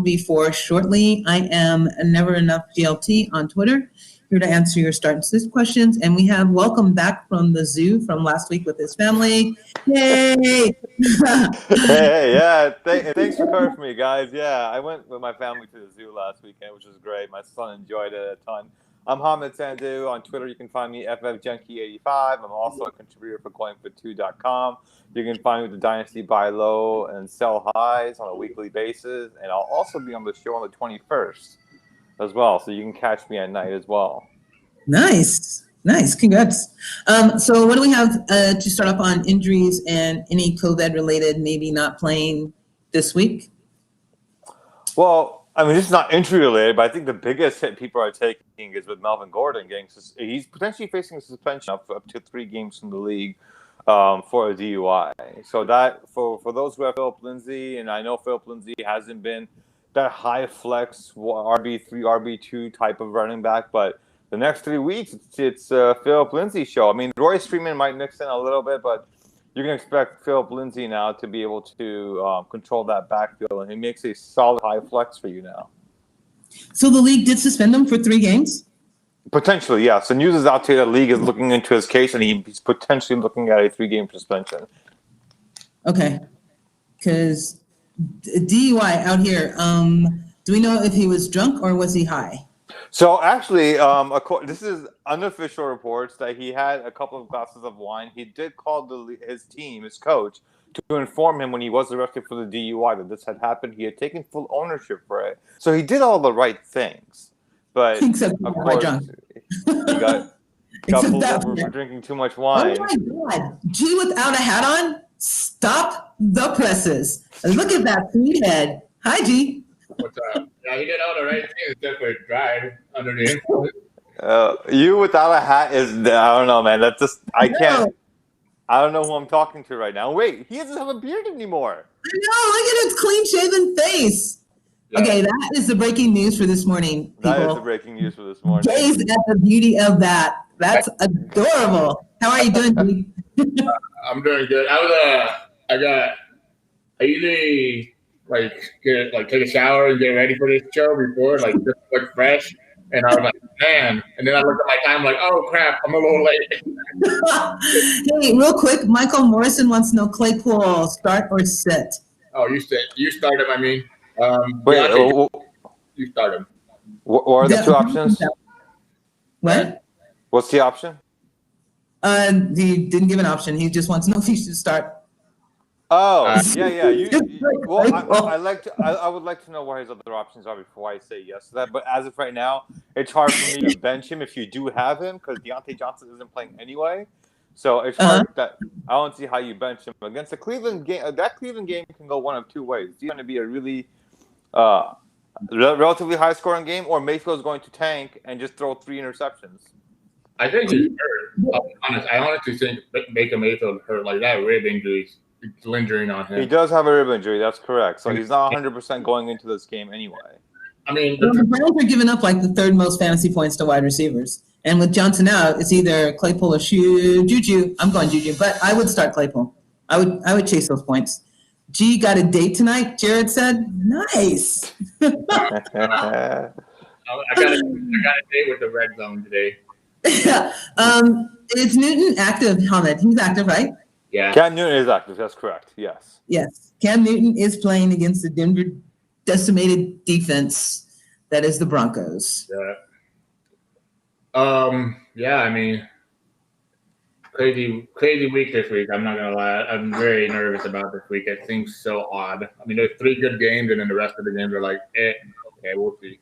before shortly. I am Never Enough GLT on Twitter, here to answer your start and sit questions. And we have welcome back from the zoo from last week with his family. Yay! Hey, yeah. Thanks for covering for me, guys. Yeah, I went with my family to the zoo last weekend, which was great. My son enjoyed it a ton. I'm Hamid Sandhu. On Twitter, you can find me FFJunkie85. I'm also a contributor for Goingfor2Live. You can find me with the Dynasty Buy Low and Sell Highs on a weekly basis. And I'll also be on the show on the 21st as well. So you can catch me at night as well. Nice. Congrats. So what do we have to start off on injuries and any COVID related, maybe not playing this week? Well, I mean, this is not injury related, but I think the biggest hit people are taking is with Melvin Gordon he's potentially facing a suspension of up to 3 games from the league for a DUI. So that for those who have Philip Lindsay, and I know Philip Lindsay hasn't been that high flex RB3, RB2 type of running back, but the next 3 weeks it's Philip Lindsay's show. I mean, Royce Freeman might mix in a little bit, but you can expect Philip Lindsay now to be able to control that backfield, and he makes a solid high flex for you now. So the league did suspend him for 3 games? Potentially, yes. The news is out today. The league is looking into his case, and he's potentially looking at a 3-game suspension. Okay. Because DUI out here, do we know if he was drunk or was he high? So actually, this is unofficial reports that he had a couple of glasses of wine. He did call his team, his coach, to inform him when he was arrested for the DUI that this had happened. He had taken full ownership for it. So he did all the right things. But except of course, he got pulled over for drinking too much wine. Oh my God. G without a hat on? Stop the presses. Look at that sweet head. Hi, G. What's up? Yeah, he did all the right things except for drive under the influence. You without a hat is, I don't know, man. That's just, I can't. I don't know who I'm talking to right now. Wait, he doesn't have a beard anymore. I know. Look at his clean-shaven face. Yeah. Okay, that is the breaking news for this morning, people. That is the breaking news for this morning. Gaze at the beauty of that. That's adorable. How are you doing, G? I'm doing good. I usually take a shower and get ready for this show before, just look fresh. And I was like, man. And then I looked at my time, like, oh crap, I'm a little late. Hey, real quick, Michael Morrison wants to know Claypool, start or sit? Oh, you start him. I mean, wait, you start him. What are the 2 options? What? What's the option? He didn't give an option. He just wants to know if he should start. Oh, yeah. I would like to know what his other options are before I say yes to that. But as of right now, it's hard for me to bench him if you do have him because Deontay Johnson isn't playing anyway. So it's hard that I don't see how you bench him against the Cleveland game. That Cleveland game can go one of 2 ways. It's going to be a really relatively high-scoring game, or Mayfield's going to tank and just throw 3 interceptions. I think he's hurt. I'll be honest. I honestly think Baker Mayfield hurt, like that rib injury. It's lingering on him. He does have a rib injury. That's correct. So he's not 100% going into this game anyway. I mean, the Browns are giving up the 3rd most fantasy points to wide receivers. And with Johnson out, it's either Claypool or Juju. I'm going Juju, but I would start Claypool. I would chase those points. G got a date tonight, Jared said. Nice. I got a date with the Red Zone today. Yeah. Is Newton active, Hamid? He's active, right? Yeah. Cam Newton is active. That's correct. Yes. Yes. Cam Newton is playing against the Denver decimated defense that is the Broncos. Yeah. Yeah, I mean, crazy week this week. I'm not going to lie. I'm very nervous about this week. It seems so odd. I mean, there's 3 good games, and then the rest of the games are like, okay, we'll see.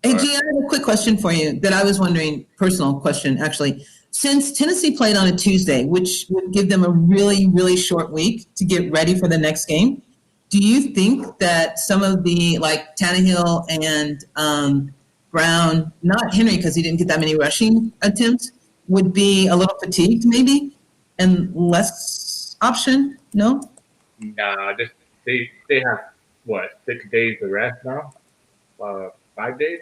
Hey, G, I have a quick question for you that I was wondering, personal question, actually. Since Tennessee played on a Tuesday, which would give them a really, really short week to get ready for the next game, do you think that some of the, Tannehill and Brown, not Henry because he didn't get that many rushing attempts, would be a little fatigued maybe and less option? No? Nah, they have, 6 days to rest now? 5 days?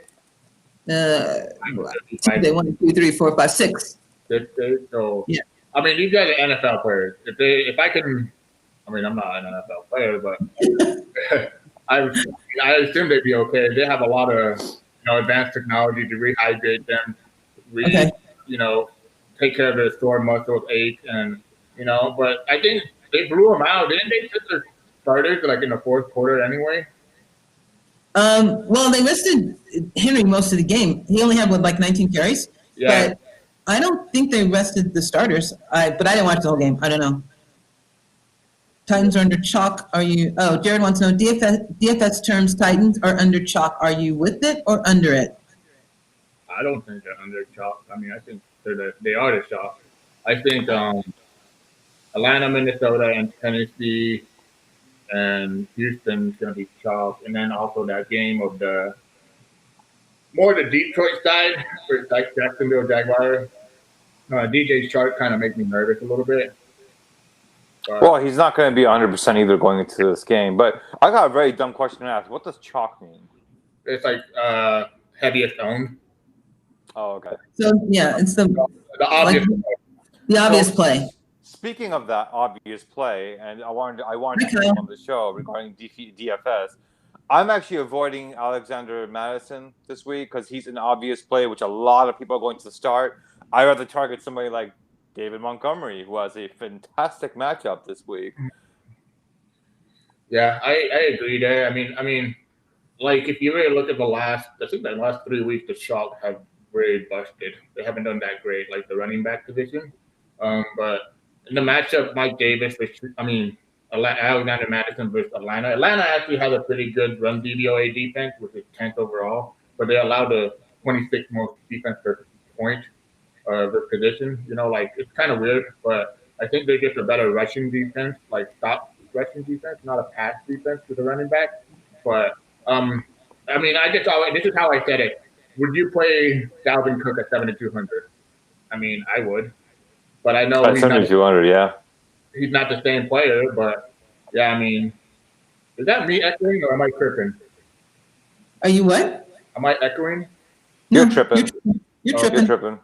1, 2, 3, 4, 5, 6. 6 days. So yeah. I mean, these guys are NFL players. If I can, I mean, I'm not an NFL player, but I assume they'd be okay. They have a lot of advanced technology to rehydrate them, Okay. take care of their sore muscles ache, and But I think they blew them out. Didn't they put their starters like in the fourth quarter anyway? Well, they rested Henry most of the game. He only had like 19 carries. Yeah. But I don't think they rested the starters. But I didn't watch the whole game. I don't know. Titans are under chalk. Are you? Oh, Jared wants to know DFS terms. Titans are under chalk. Are you with it or under it? I don't think they're under chalk. I mean, I think they are the chalk. I think Atlanta, Minnesota, and Tennessee and Houston's going to be chalk. And then also that game of the Detroit side for like Jacksonville Jaguars. DJ Shark kind of makes me nervous a little bit. Well, he's not going to be 100% either going into this game. But I got a very dumb question to ask. What does chalk mean? It's like heaviest owned. Oh, okay. So yeah, it's the obvious the obvious play. Speaking of that obvious play, and I wanted to come on the show regarding DFS. I'm actually avoiding Alexander Madison this week because he's an obvious play, which a lot of people are going to start. I'd rather target somebody like David Montgomery, who has a fantastic matchup this week. Yeah, I agree there. I mean, like if you really look at the last 3 weeks, the Sharks have really busted. They haven't done that great, like the running back position. But in the matchup, Mike Davis, Alexander Madison versus Atlanta. Atlanta actually has a pretty good run DVOA defense, which is 10th overall, but they allow the 26th most defense per point per position. It's kind of weird, but I think they're just a better rushing defense, like stop rushing defense, not a pass defense to the running back. But this is how I said it. Would you play Dalvin Cook at 7,200? I mean, I would, but I know at 7,200. Yeah. He's not the same player, but yeah, I mean, is that me echoing or am I tripping? Are you what? Am I echoing? You're tripping. You're tripping. You're tripping.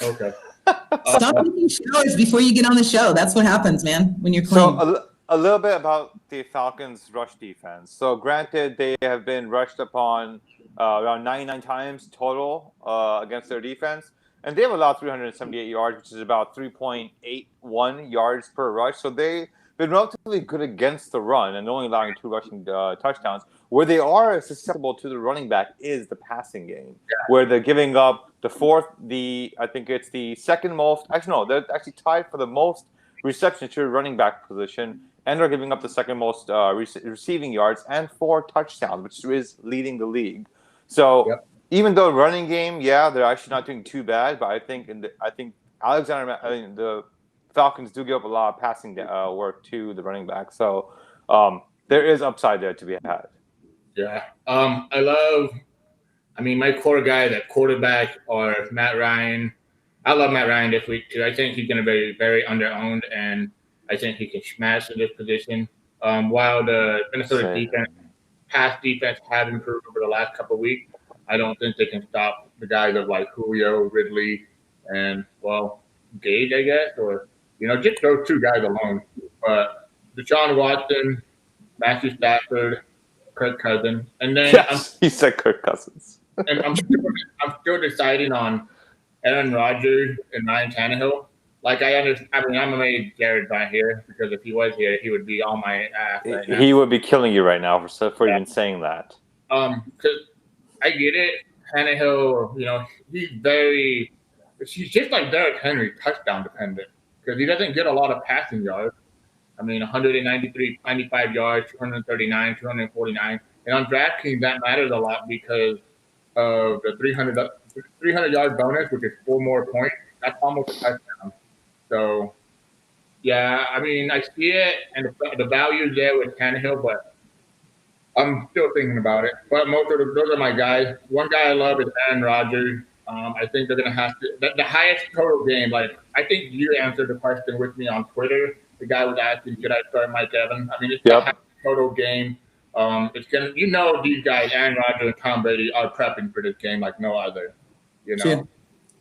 Okay. Stop taking showers before you get on the show. That's what happens, man, when you're clean. So a little bit about the Falcons' rush defense. So granted, they have been rushed upon around 99 times total against their defense. And they've allowed 378 yards, which is about 3.81 yards per rush. So they've been relatively good against the run and only allowing 2 rushing touchdowns. Where they are susceptible to the running back is the passing game, where they're giving up I think it's the second most. Actually, no, they're actually tied for the most receptions to the running back position, and they're giving up the second most receiving yards and 4 touchdowns, which is leading the league. So. Yep. Even though running game, they're actually not doing too bad, but I think the Falcons do give up a lot of passing work to the running back, so there is upside there to be had. Yeah, my core guy, that quarterback, or Matt Ryan. I love Matt Ryan this week too. I think he's going to be very under-owned, and I think he can smash in this position. While the Minnesota pass defense have improved over the last couple of weeks, I don't think they can stop the guys of like Julio, Ridley, and Gage, I guess, or just those 2 guys alone. But Deshaun Watson, Matthew Stafford, Kirk Cousins, and then he said Kirk Cousins. And I'm still deciding on Aaron Rodgers and Ryan Tannehill. Like I'm amazed Jared's not here, because if he was here, he would be on my ass right now. He would be killing you right now for even saying that. Because I get it. Tannehill, he's just like Derrick Henry, touchdown dependent, because he doesn't get a lot of passing yards. 193, 95 yards, 239, 249. And on DraftKings, that matters a lot because of the 300-yard bonus, which is 4 more points. That's almost a touchdown. So, yeah, I see it, and the value is there with Tannehill, but I'm still thinking about it. But those are my guys. One guy I love is Aaron Rodgers. I think they're going to have to – the highest total game, I think you answered the question with me on Twitter. The guy was asking, should I start Mike Evans? It's the highest total game. It's going to – these guys, Aaron Rodgers and Tom Brady, are prepping for this game like no other. Sure.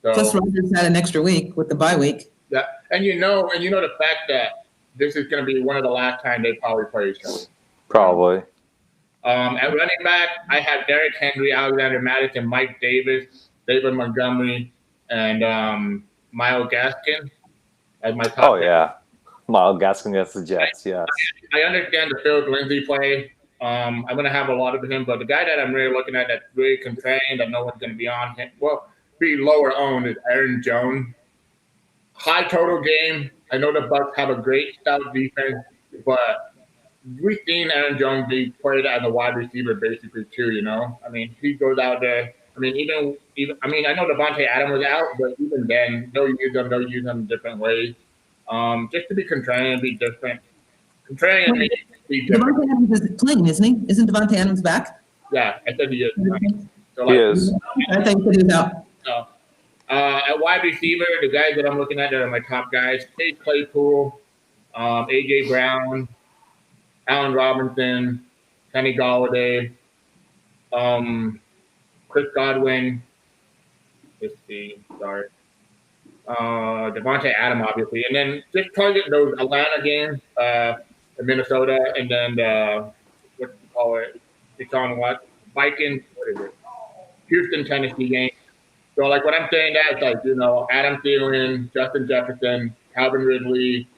Plus Rodgers had an extra week with the bye week. Yeah, and the fact that this is going to be one of the last time they probably play each other. Probably. At running back, I have Derrick Henry, Alexander Madison, Mike Davis, David Montgomery, and Myles Gaskin as my top Oh yeah, Miles Gaskin against the Jets. Yes. I understand the Philip Lindsay play. I'm going to have a lot of him, but the guy that I'm really looking at that's really contrarian that no one's going to be on him, well, be lower owned is Aaron Jones. High total game. I know the Bucks have a great stout defense, but we've seen Aaron Jones be played as a wide receiver basically too. You know, I mean, he goes out there. I mean, even I mean, I know Devontae Adams was out, but even then, they'll use them different ways. Just to be contrarian, be different. Contrarian means be different. Devontae Adams is playing, isn't he? Isn't Devontae Adams back? Yeah, I said he is. So, He is. I think he was out. No. At wide receiver, the guys that I'm looking at that are my top guys: Chase Claypool, AJ Brown, Allen Robinson, Kenny Galladay, Chris Godwin. Let's see, sorry. Devontae Adams, obviously, and then just target those Atlanta games, in Minnesota, and then what do you call it? It's on what? Vikings. What is it? Houston, Tennessee game. So, like, what I'm saying that is, like, you know, Adam Thielen, Justin Jefferson, Calvin Ridley,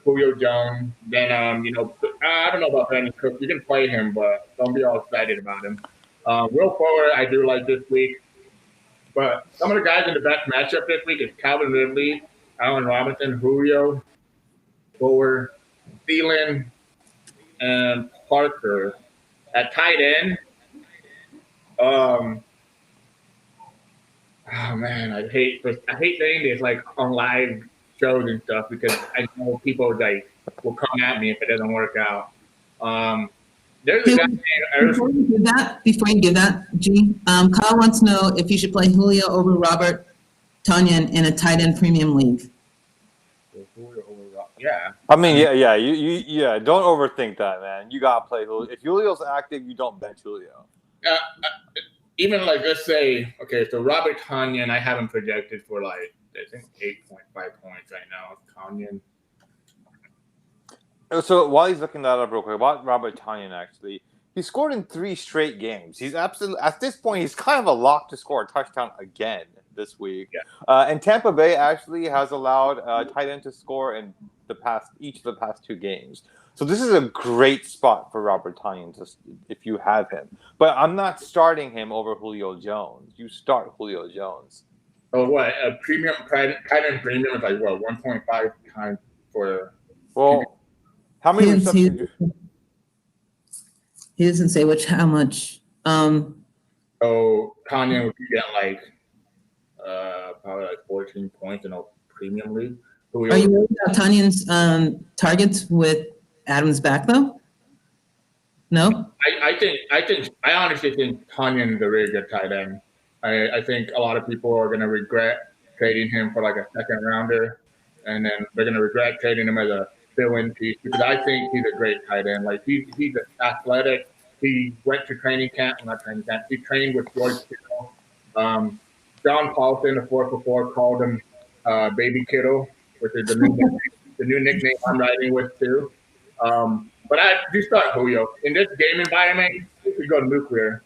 Julio Jones. Then, you know, I don't know about Brandon Cooks. You can play him, but don't be all excited about him. Will Fuller, I do like this week. But some of the guys in the best matchup this week is Calvin Ridley, Allen Robinson, Julio, Fuller, Thielen, and Parker. At tight end, oh man, I hate saying this like on live shows and stuff because I know people like will come at me if it doesn't work out. There's a guy named Before you give that, G, Kyle wants to know if you should play Julio over Robert Tonyan in a tight end premium league. Yeah. I mean, yeah. Don't overthink that, man. You gotta play Julio. If Julio's active, you don't bench Julio. Even like, let's say, okay, so Robert Tonyan, I have him projected for like, I think 8.5 points right now. Tonyan. So while he's looking that up real quick, about Robert Tonyan, actually, he scored in 3 straight games. He's absolutely, at this point, he's kind of a lock to score a touchdown again this week. Yeah. And Tampa Bay actually has allowed tight end to score in each of the past 2 games. So this is a great spot for Robert Tonyan if you have him. But I'm not starting him over Julio Jones. You start Julio Jones. Oh, what? A premium tight end premium is like what? 1.5 times for. Well, how many receptions? He doesn't say how much. So Tonyan would get like probably like 14 points in a premium league. Are you worried about Tanyan's targets with Adams back though? No. I honestly think Tonyan is a really good tight end. I think a lot of people are going to regret trading him for like a second rounder, and then they're going to regret trading him as a fill-in piece because I think he's a great tight end. Like he's athletic. He went to training camp, not training camp. He trained with George Kittle. John Paulson, the 4for4, called him Baby Kittle, which is the new nickname I'm riding with too. But I do start Julio in this game environment. You could go nuclear.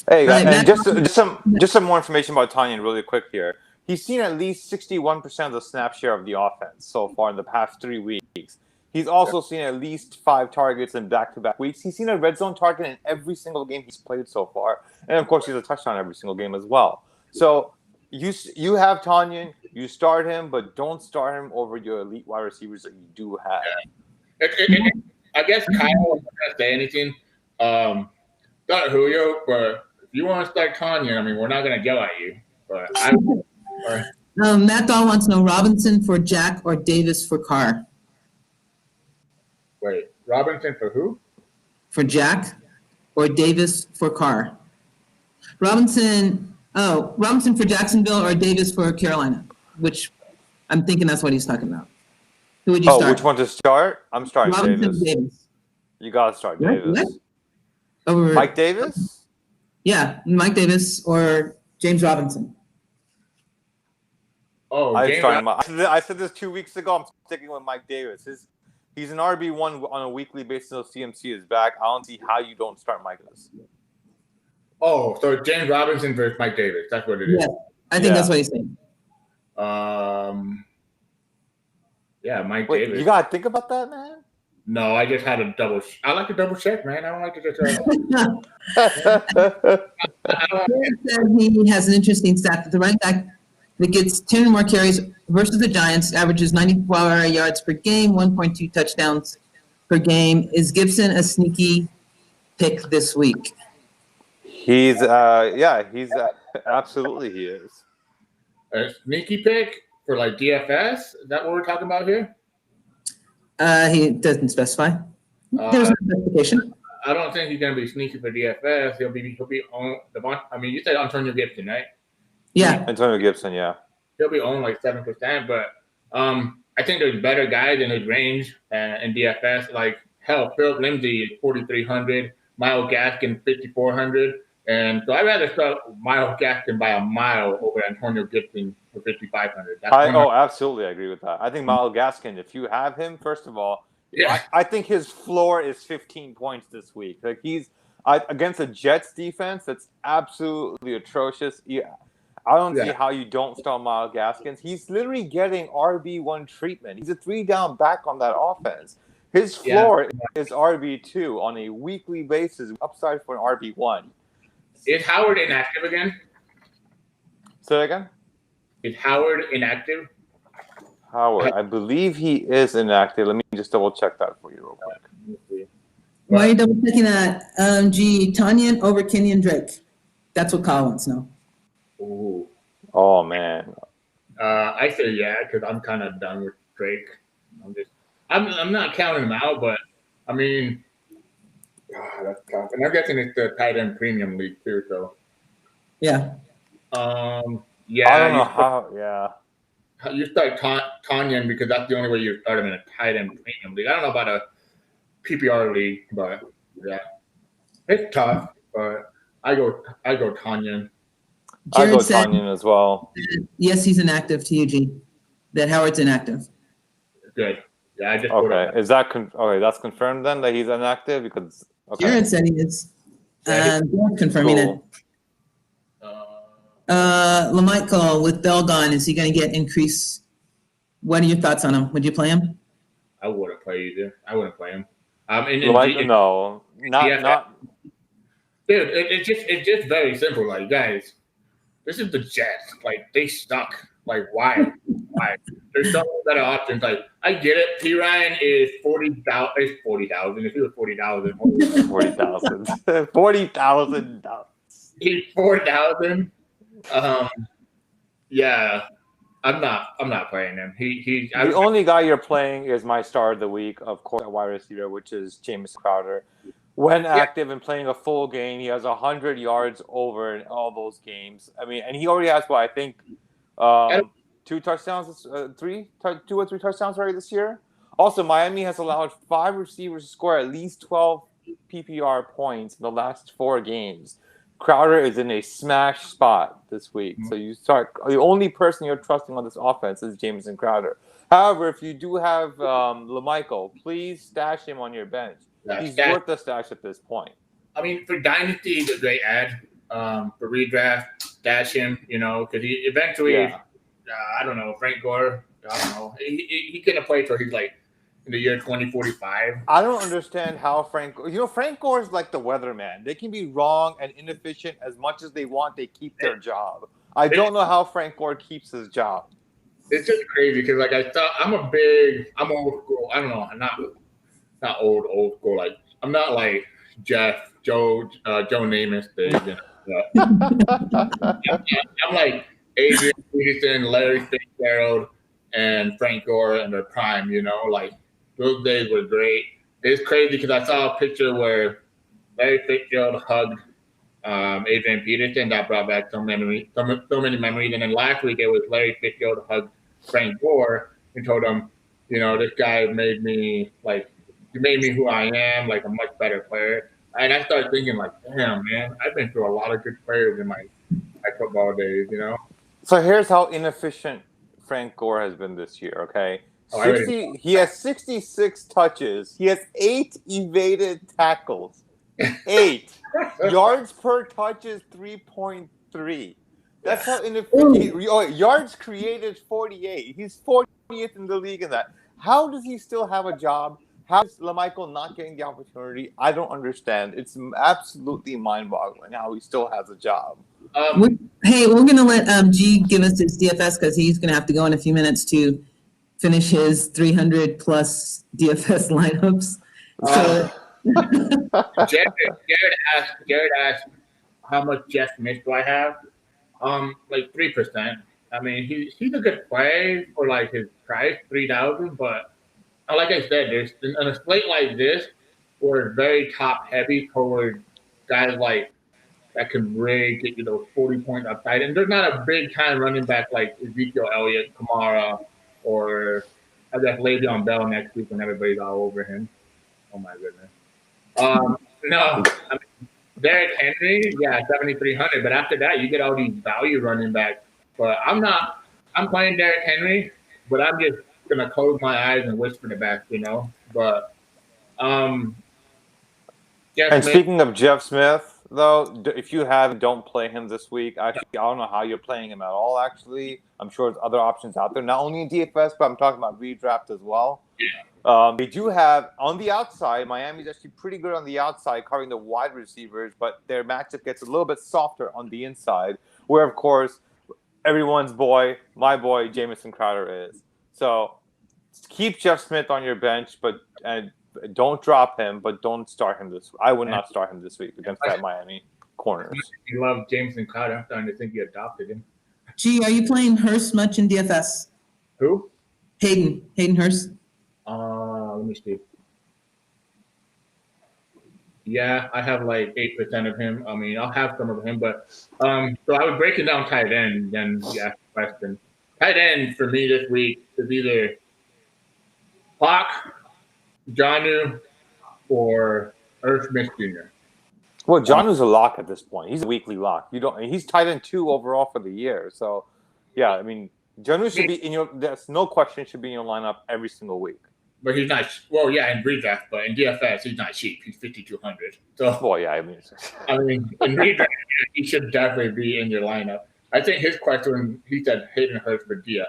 Hey, and just some more information about Tonyan really quick here. He's seen at least 61% of the snap share of the offense so far in the past 3 weeks. He's also seen at least 5 targets in back-to-back weeks. He's seen a red zone target in every single game he's played so far. And, of course, he's a touchdown every single game as well. So you have Tonyan, you start him, but don't start him over your elite wide receivers that you do have. Yeah. I guess Kyle wasn't going to say anything. Start Julio, but if you want to start Tonyan, I mean, we're not going to yell at you. But Matt Dahl wants to know Robinson for Jack or Davis for Carr. Wait, Robinson for who? For Jack or Davis for Carr? Robinson for Jacksonville or Davis for Carolina, which I'm thinking that's what he's talking about. Who would you start? Which one to start? I'm starting Robinson Davis. You got to start Davis. What? Over Mike Davis? Yeah, Mike Davis or James Robinson. Oh, I said this 2 weeks ago. I'm sticking with Mike Davis. He's an RB1 on a weekly basis. So CMC is back. I don't see how you don't start Micah's. Oh, so James Robinson versus Mike Davis. That's what it is. Yeah, I think that's what he's saying. Yeah, Mike Wait, Davis. you gotta think about that, man. No, I just had a double. I like to double check, man. I don't like to just. Jared said he has an interesting stat that the running back that gets 10 or more carries versus the Giants averages 94 yards per game, 1.2 touchdowns per game. Is Gibson a sneaky pick this week? He's absolutely he is. A sneaky pick for like DFS? Is that what we're talking about here? He doesn't specify. There's no specification. I don't think he's gonna be sneaky for DFS. He'll be on the. I mean, you said Antonio Gibson, right? Yeah. Antonio Gibson, yeah. He'll be on like 7%, but I think there's better guys in his range in DFS. Like hell, Philip Lindsay is 4,300, Myles Gaskin 5,400, and so I'd rather start Myles Gaskin by a mile over Antonio Gibson for 5,500. Absolutely, I agree with that. I think Myles Gaskin, if you have him, first of all, I think his floor is 15 points this week. Like he's against a Jets defense that's absolutely atrocious. Yeah. I don't see how you don't start Myles Gaskins. He's literally getting RB1 treatment. He's a 3-down back on that offense. His floor is RB2 on a weekly basis, upside for an RB1. Is Howard inactive again? Say that again? Is Howard inactive? Howard, I believe he is inactive. Let me just double check that for you real quick. Why are you double checking that? Tanyan over Kenyon Drake. That's what Kyle wants to know. Ooh. Oh man. I say yeah, because I'm kind of done with Drake. I'm not counting him out, but I mean, that's tough. And I'm guessing it's the tight end premium league too. So yeah. I don't know how. Yeah. You start Tanyan because that's the only way you start him in a tight end premium league. I don't know about a PPR league, but yeah, it's tough. But I go Tanyan. I go Tanyan as well. Yes, he's inactive to Eugene. That Howard's inactive. Good. Yeah, I just is that okay? That's confirmed then that he's inactive because Jared said he is. Confirming it. LaMichael with Bell gone, is he going to get increased? What are your thoughts on him? Would you play him? I wouldn't play either. I wouldn't play him. No, not. Dude, it's just very simple. Like, guys, this is the Jets. Like, they suck. Like, why? There's so many better options. Like, I get it. P. Ryan is 40,000. It's 40,000. If he was 40,000, 40,000. 40,000. He's 4,000. Yeah, I'm not playing him. The only guy you're playing is my star of the week, of course, at wide receiver, which is Jameson Crowder. When active and playing a full game, he has 100 yards over in all those games. I mean, and he already has I think 2 touchdowns, 2 or 3 touchdowns already this year. Also, Miami has allowed 5 receivers to score at least 12 PPR points in the last 4 games. Crowder is in a smash spot this week. So the only person you're trusting on this offense is Jameson Crowder. However, if you do have LaMichael, please stash him on your bench. He's worth the stash at this point. I mean, for Dynasty, he's a great ad. For redraft, stash him, because he eventually, I don't know, Frank Gore, I don't know. He couldn't play till he's like in the year 2045. I don't understand how Frank Gore is like the weatherman. They can be wrong and inefficient as much as they want. They keep their job. I don't know how Frank Gore keeps his job. It's just crazy because like I'm old school. I don't know. I'm not old school. Like I'm not like Joe Namath big. I'm like Adrian Peterson, Larry Fitzgerald, and Frank Gore in their prime. Like those days were great. It's crazy because I saw a picture where Larry Fitzgerald hugged Adrian Peterson. That brought back so many memories. And then last week it was Larry Fitzgerald hugged Frank Gore and told him, this guy made me who I am, like a much better player. And I started thinking, like, damn, man, I've been through a lot of good players in my football days, So here's how inefficient Frank Gore has been this year, okay? He has 66 touches. He has 8 evaded tackles. 8 yards per touch is 3.3. That's how inefficient. Yards created 48. He's 40th in the league in that. How does he still have a job? How is LaMichael not getting the opportunity? I don't understand. It's absolutely mind-boggling how he still has a job. Hey, we're going to let G give us his DFS because he's going to have to go in a few minutes to finish his 300-plus DFS lineups. So, Jared asked how much Jeff Smith do I have? Like 3%. I mean, he's a good play for like his price, 3,000. But like I said, there's on a slate like this, we're very top heavy toward guys like that can really get you those 40 point upside. And there's not a big time running back like Ezekiel Elliott, Kamara, or I guess Le'Veon Bell next week when everybody's all over him. Oh my goodness. No, I mean, Derrick Henry, 7,300. But after that, you get all these value running backs. But I'm playing Derrick Henry, but I'm just gonna close my eyes and whisper the best, But speaking of Jeff Smith, though, if you don't play him this week. Actually, I don't know how you're playing him at all. Actually, I'm sure there's other options out there, not only in DFS, but I'm talking about redraft as well. Yeah. They do have on the outside. Miami's actually pretty good on the outside, covering the wide receivers, but their matchup gets a little bit softer on the inside, where of course everyone's boy, my boy, Jamison Crowder is. So keep Jeff Smith on your bench, but don't drop him, but don't start him this week. I would not start him this week against that Miami corners. You love Jamison Crowder. I'm starting to think you adopted him. G, are you playing Hurst much in DFS? Who? Hayden Hurst. Let me see. Yeah, I have like 8% of him. I mean, I'll have some of him, but so I was breaking down tight end. Then you asked the question. Tight end for me this week is either Hawk, Jonnu, or Irv Smith Jr. Well, Jonnu's a lock at this point. He's a weekly lock. He's tight end 2 overall for the year. So, yeah, I mean, Jonnu should be in your. There's no question should be in your lineup every single week. But he's not. Well, yeah, in redraft, but in DFS, he's not cheap. He's 5,200. So, well, yeah, I mean, in redraft, he should definitely be in your lineup. I think his question, he said Hayden Hurst for DFS.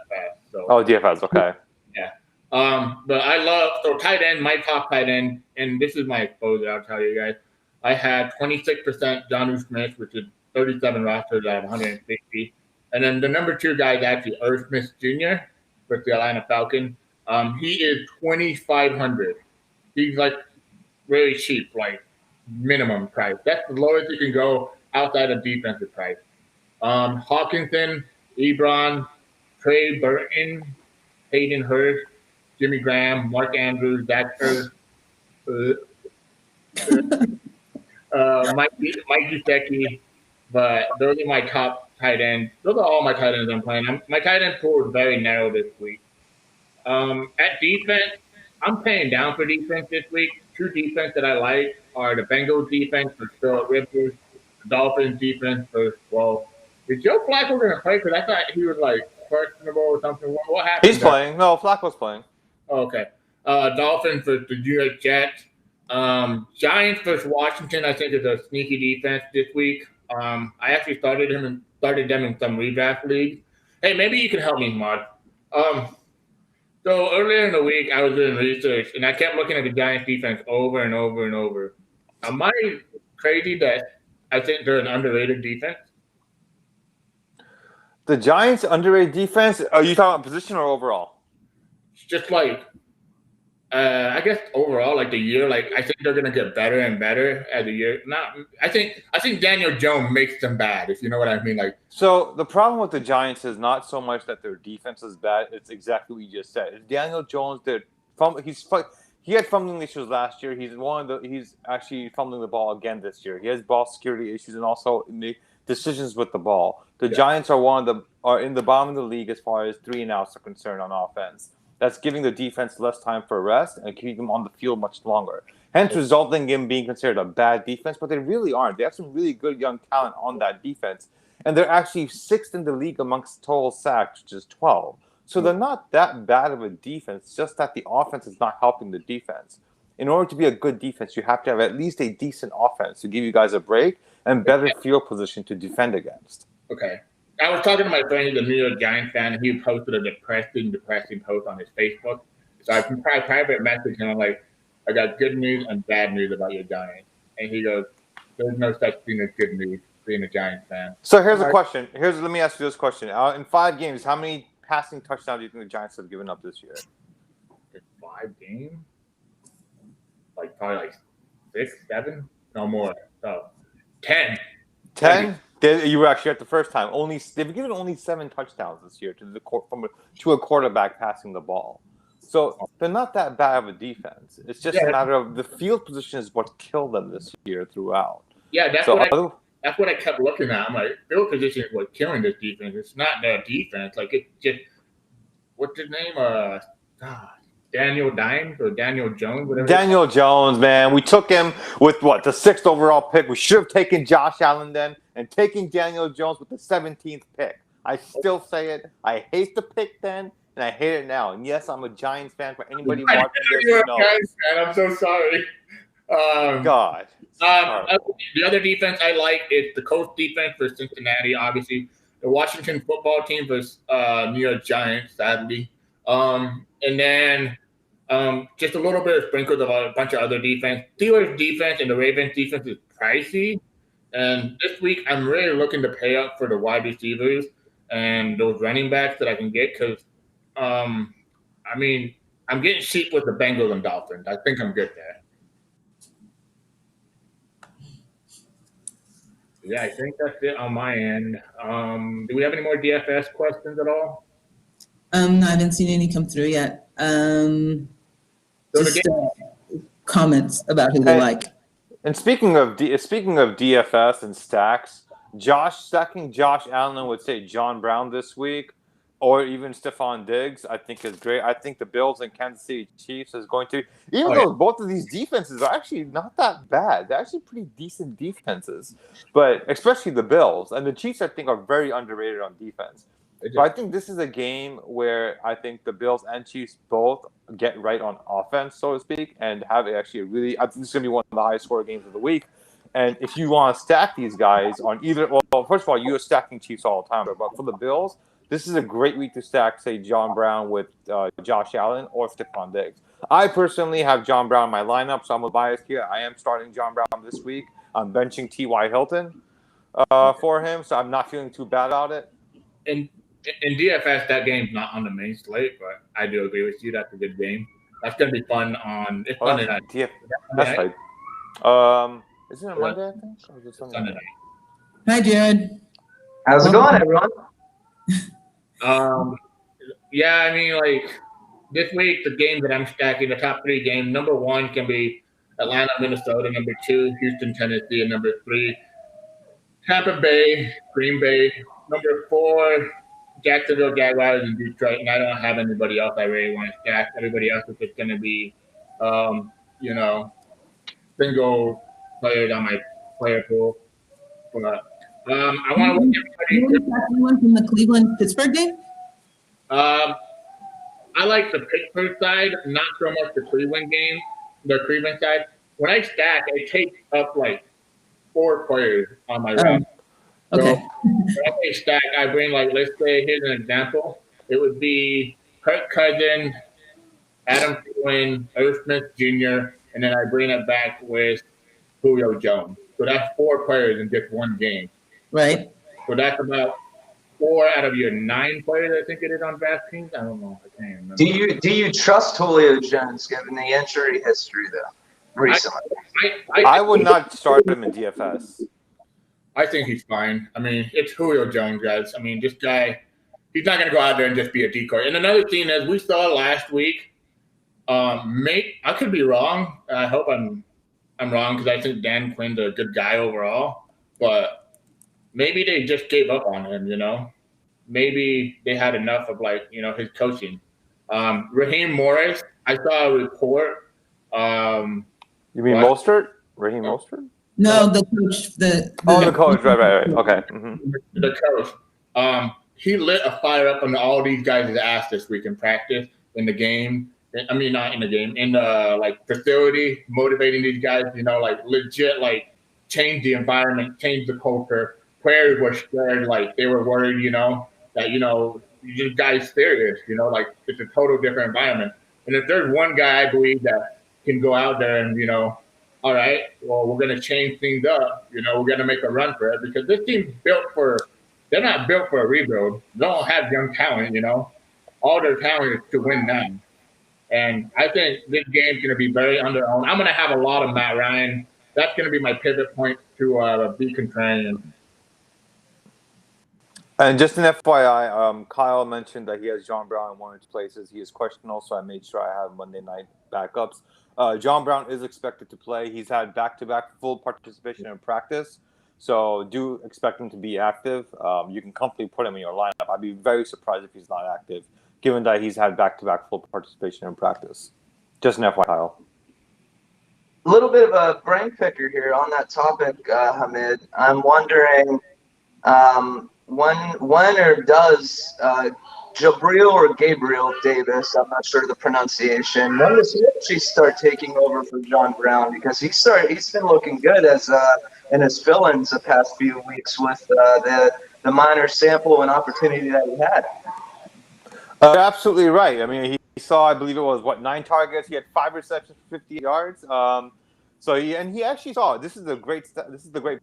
So. Oh, DFS, okay. Yeah. But I love tight end, my top tight end, and this is my exposure. I'll tell you guys. I had 26% Jonnu Smith, which is 37 rosters out of 150. And then the number 2 guy is actually Irv Smith Jr. for the Atlanta Falcons. He is 2,500. He's like really cheap, like minimum price. That's the lowest you can go outside of defensive price. Hawkinson, Ebron, Trey Burton, Hayden Hurst, Jimmy Graham, Mark Andrews, Zach Ertz, Mike Gesicki. But those are my top tight ends. Those are all my tight ends I'm playing. My tight end pool is very narrow this week. At defense, I'm paying down for defense this week. 2 defense that I like are the Bengals defense for Phillip Rivers, the Dolphins defense for, is Joe Flacco going to play? Because I thought he was like questionable or something. What happened? He's playing. No, Flacco's playing. Oh, okay. Dolphins for the New York Jets. Giants versus Washington, I think, is a sneaky defense this week. I actually started them in some redraft leagues. Hey, maybe you can help me, Mod. So earlier in the week, I was doing research, and I kept looking at the Giants defense over and over and over. Am I crazy that I think they're an underrated defense? The Giants' underrated defense, are you talking about position or overall? Just like, I guess overall, like the year, like I think they're going to get better and better as the year. I think Daniel Jones makes them bad, if you know what I mean. Like, so the problem with the Giants is not so much that their defense is bad; it's exactly what you just said. It's Daniel Jones. He had fumbling issues last year. He's actually fumbling the ball again this year. He has ball security issues and also decisions with the ball. The Giants are in the bottom of the league as far as 3-and-outs are concerned on offense. That's giving the defense less time for rest and keeping them on the field much longer. Hence, resulting in being considered a bad defense, but they really aren't. They have some really good young talent on that defense, and they're actually 6th in the league amongst total sacks, which is 12. So they're not that bad of a defense. It's just that the offense is not helping the defense. In order to be a good defense, you have to have at least a decent offense to give you guys a break and better field position to defend against. Okay. I was talking to my friend, he's a New York Giants fan, and he posted a depressing post on his Facebook. So I private message him, I'm like, I got good news and bad news about your Giants. And he goes, there's no such thing as good news being a Giants fan. So here's a question. Let me ask you this question. In 5 games, how many passing touchdowns do you think the Giants have given up this year? In 5 games? Probably 6, 7? No more. So 10. 10? You were actually at the first time. They've given only 7 touchdowns this year to a quarterback passing the ball. So they're not that bad of a defense. It's just a matter of the field position is what killed them this year throughout. Yeah, that's what I kept looking at. I'm like, field position is what's killing this defense. It's not the defense. It's just what's his name? Daniel Dimes or Daniel Jones, whatever. Daniel Jones, man. We took him with the 6th overall pick. We should have taken Josh Allen then and taking Daniel Jones with the 17th pick. I still say it. I hate the pick then, and I hate it now. And yes, I'm a Giants fan. For anybody watching this, you're a Giants fan. I'm so sorry. God. The other defense I like is the Colts defense for Cincinnati, obviously. The Washington football team versus New York Giants, sadly. And then just a little bit of sprinkles of a bunch of other defense. Steelers defense and the Ravens defense is pricey. And this week, I'm really looking to pay up for the wide receivers and those running backs that I can get because, I'm getting cheap with the Bengals and Dolphins. I think I'm good there. Yeah, I think that's it on my end. Do we have any more DFS questions at all? No, I haven't seen any come through yet. Comments about who they like. And speaking of DFS and stacks, stacking Josh Allen would say John Brown this week, or even Stephon Diggs, I think is great. I think the Bills and Kansas City Chiefs is going to, though both of these defenses are actually not that bad. They're actually pretty decent defenses, but especially the Bills and the Chiefs, I think, are very underrated on defense. But I think this is a game where I think the Bills and Chiefs both get right on offense, so to speak, and have actually I think this is going to be one of the highest scoring games of the week. And if you want to stack these guys on either, well, first of all, you're stacking Chiefs all the time, but for the Bills, this is a great week to stack, say, John Brown with Josh Allen or Stephon Diggs. I personally have John Brown in my lineup, so I'm a bias here. I am starting John Brown this week. I'm benching T.Y. Hilton for him, so I'm not feeling too bad about it. In DFS, that game's not on the main slate, but I do agree with you. That's a good game. That's going to be fun on – it's Monday night. That's right. Isn't it Monday, I think? Or is it Sunday night? Hi, Jared. How's it going, everyone? This week, the game that I'm stacking, the top 3 games, number 1 can be Atlanta, Minnesota, number 2, Houston, Tennessee, and number 3, Tampa Bay, Green Bay, number 4, Jacksonville Jaguars, and Detroit. And I don't have anybody else I really want to stack. Everybody else is just going to be, single players on my player pool. But I want to look at anyone from the Cleveland-Pittsburgh game? I like the Pittsburgh side, not so much the Cleveland game, the Cleveland side. When I stack, I take up 4 players on my roster. Okay. So when I stack, I bring let's say, here's an example. It would be Kirk Cousins, Adam Thielen, Irv Smith Jr., and then I bring it back with Julio Jones. So that's 4 players in just one game. Right. So that's about 4 out of your 9 players, I think it is on DraftKings. I don't know. I can't remember. Do you trust Julio Jones given the injury history though? Recently, I would not start him in DFS. I think he's fine. I mean, it's Julio Jones, guys. I mean, this guy, he's not going to go out there and just be a decoy. And another thing, as we saw last week, I could be wrong. I hope I'm wrong because I think Dan Quinn's a good guy overall. But maybe they just gave up on him, Maybe they had enough of, his coaching. Raheem Morris, I saw a report. You mean Mostert? Raheem Mostert? No, the coach. The coach. Right. Okay. Mm-hmm. The coach. he lit a fire up on all these guys' ass this week in practice, in the game. I mean, not in the game, in the like facility, motivating these guys. Like legit, like change the environment, change the culture. Players were scared, like they were worried, that you guys serious, like it's a total different environment. And if there's one guy I believe that can go out there and all right, well, we're gonna change things up. We're gonna make a run for it because this team's they're not built for a rebuild. They don't have young talent, All their talent is to win now. And I think this game's going to be very under-owned. I'm going to have a lot of Matt Ryan. That's going to be my pivot point to be contrarian. And just an FYI, Kyle mentioned that he has John Brown in one of his places. He is questionable, so I made sure I have Monday night backups. John Brown is expected to play. He's had back-to-back full participation in practice, so do expect him to be active. You can comfortably put him in your lineup. I'd be very surprised if he's not active, given that he's had back-to-back full participation in practice. Just an FYI, Kyle. A little bit of a brain picker here on that topic, Hamid. I'm wondering when or does Jabril or Gabriel Davis, I'm not sure the pronunciation, when does he actually start taking over for John Brown? Because he's been looking good as in his fill-ins the past few weeks with the minor sample and opportunity that he had. You're absolutely right. I mean, he saw, I believe it was 9 targets. He had 5 receptions for 50 yards. So he actually saw. This is the great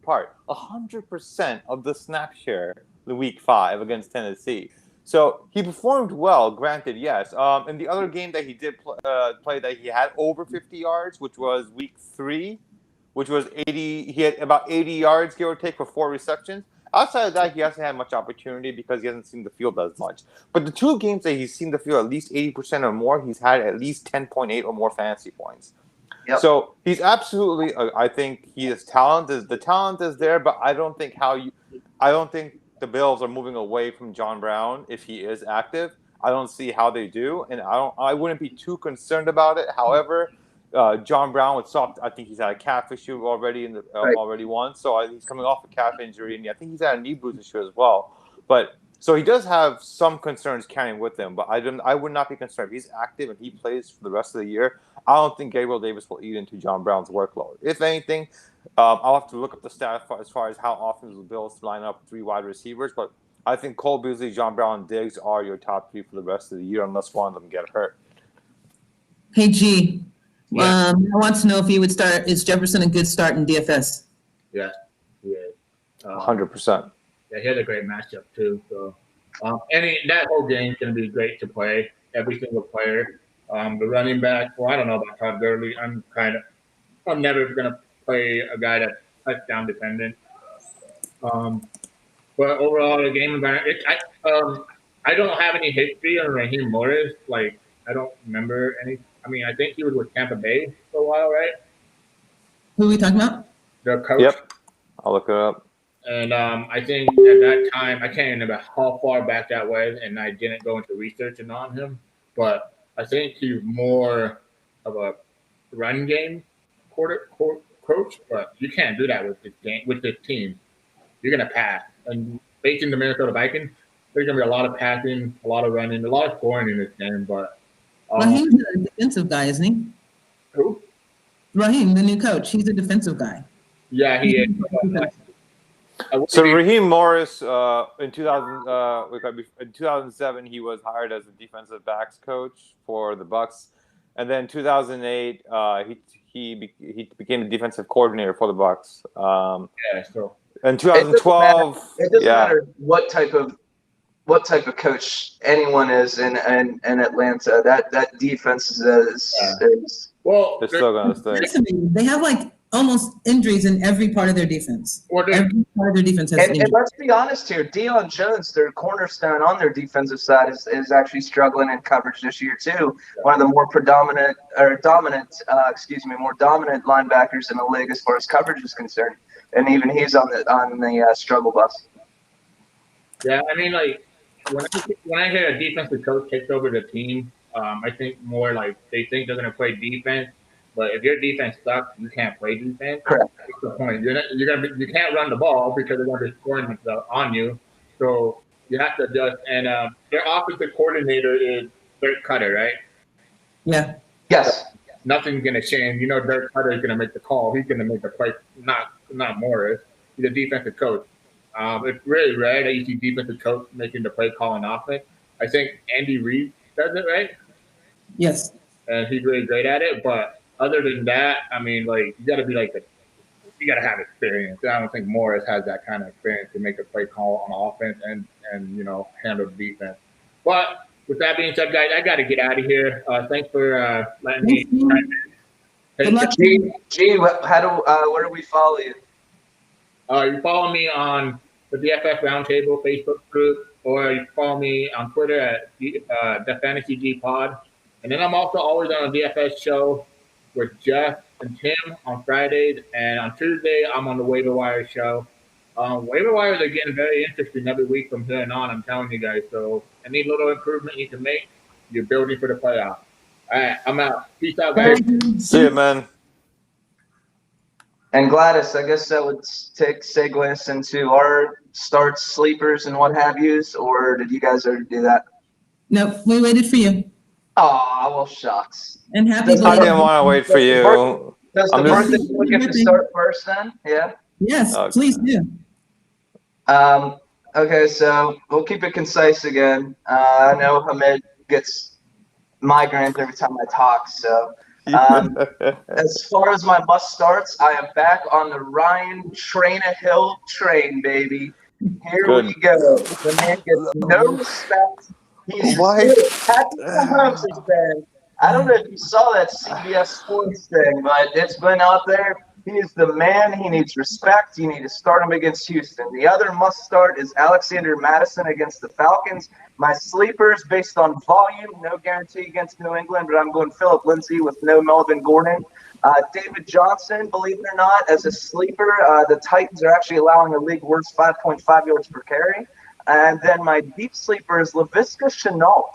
part. 100% of the snap share in week 5 against Tennessee. So he performed well. Granted, yes. In the other game that he did play, that he had over 50 yards, which was week 3, which was 80. He had about 80 yards, give or take, for 4 receptions. Outside of that, he hasn't had much opportunity because he hasn't seen the field as much. But the 2 games that he's seen the field at least 80% or more, he's had at least 10.8 or more fantasy points. Yep. So he's absolutely. I think he is talented. The talent is there, but I don't think the Bills are moving away from John Brown if he is active. I don't see how they do, and I wouldn't be too concerned about it. However, John Brown with soft. I think he's had a calf issue already already once, so he's coming off a calf injury, and I think he's had a knee bruise issue as well. But so he does have some concerns carrying with him. But I would not be concerned if he's active and he plays for the rest of the year. I don't think Gabriel Davis will eat into John Brown's workload. If anything, I'll have to look up the stat as far as how often the Bills line up 3 wide receivers. But I think Cole Beasley, John Brown, and Diggs are your top 3 for the rest of the year, unless one of them get hurt. Hey, G. Yeah. I want to know if he would start. Is Jefferson a good start in DFS? Yeah, he is. 100%. Yeah, he had a great matchup too. So, that whole game's going to be great to play. Every single player. The running back. Well, I don't know about Todd Gurley. I'm never going to play a guy that's touchdown dependent. But overall, the game environment. I don't have any history on Raheem Morris. Like, I don't remember any. I mean, I think he was with Tampa Bay for a while, right? Who are we talking about? The coach. Yep. I'll look it up. And I think at that time, I can't remember how far back that was, and I didn't go into researching on him. But I think he's more of a run game coach. But you can't do that with this team. You're gonna pass. And facing the Minnesota Vikings, there's gonna be a lot of passing, a lot of running, a lot of scoring in this game. But Raheem's a defensive guy, isn't he? Who? Raheem, the new coach. He's a defensive guy. Yeah, he is. So Raheem Morris, in 2007, he was hired as a defensive backs coach for the Bucs, and then 2008, he became the defensive coordinator for the Bucs. So in 2012, it doesn't matter what type of coach anyone is in Atlanta. That defense is well, they're still gonna stay. They have like almost injuries in every part of their defense. Every part of their defense has injuries. And let's be honest here, Deion Jones, their cornerstone on their defensive side, is actually struggling in coverage this year too. One of the more dominant linebackers in the league as far as coverage is concerned, and even he's on the struggle bus. Yeah, I mean, like when I hear a defensive coach takes over the team, I think more like they think they're going to play defense. But if your defense sucks, you can't play defense. Correct. That's the point. You can't run the ball because they're going to be scoring on you. So You have to adjust. And their offensive coordinator is Dirk Cutter, right? Yeah. Yes. Nothing's going to change. You know, Dirk Cutter is going to make the call. He's going to make the play, not Morris. He's a defensive coach. It's really rare that you see defensive coach making the play call on offense. I think Andy Reid does it, right? Yes. And he's really great at it. But other than that, I mean, like, you got to be like you got to have experience. I don't think Morris has that kind of experience to make a play call on offense and handle the defense. But with that being said, guys, I got to get out of here. Thanks for letting me. Good luck. G, where do we follow you? You follow me on the DFF Roundtable Facebook group, or you follow me on Twitter at the Fantasy G Pod. And then I'm also always on a DFS show with Jeff and Tim on Fridays, and on Tuesday I'm on the Waiver Wire show. Waiver wires are getting very interesting every week from here on. I'm telling you guys. So any little improvement you can make, you're building for the playoffs. All right, I'm out. Peace out, guys. See you, man. And Gladys, I guess that would segue us into our starts, sleepers, and what have yous, or did you guys already do that? No, we waited for you. Oh, well, shucks. And happy I didn't birthday. want to wait for you. Does the birthday boy get to start first then? Yeah? Yes, Okay. please do. Okay, so we'll keep it concise again. I know Hamid gets migraines every time I talk, so as far as my must starts, I am back on the Ryan Trainahill train, baby. Here we go. The man gets no respect. He's Patrick Mahomes has been. I don't know if you saw that CBS Sports thing, but it's been out there. He is the man. He needs respect. You need to start him against Houston. The other must start is Alexander Madison against the Falcons. My sleepers based on volume, no guarantee against New England, but I'm going Phillip Lindsay with no Melvin Gordon. David Johnson, believe it or not, as a sleeper, the Titans are actually allowing a league worst 5.5 yards per carry. And then my deep sleeper is Laviska Shenault.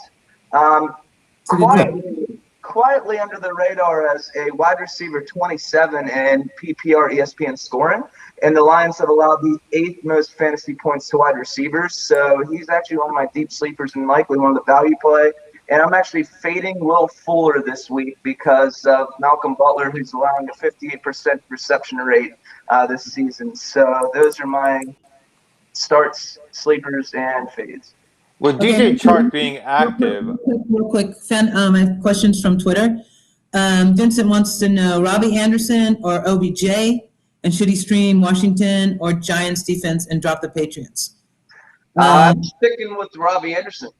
Quietly under the radar as a wide receiver 27 in PPR ESPN scoring. And the Lions have allowed the 8th most fantasy points to wide receivers. So he's actually one of my deep sleepers and likely one of the value play. And I'm actually fading Will Fuller this week because of Malcolm Butler, who's allowing a 58% reception rate this season. So those are my starts, sleepers, and fades. With DJ Chark being active. Real quick, I have questions from Twitter. Vincent wants to know Robbie Anderson or OBJ, and should he stream Washington or Giants defense and drop the Patriots? I'm sticking with Robbie Anderson.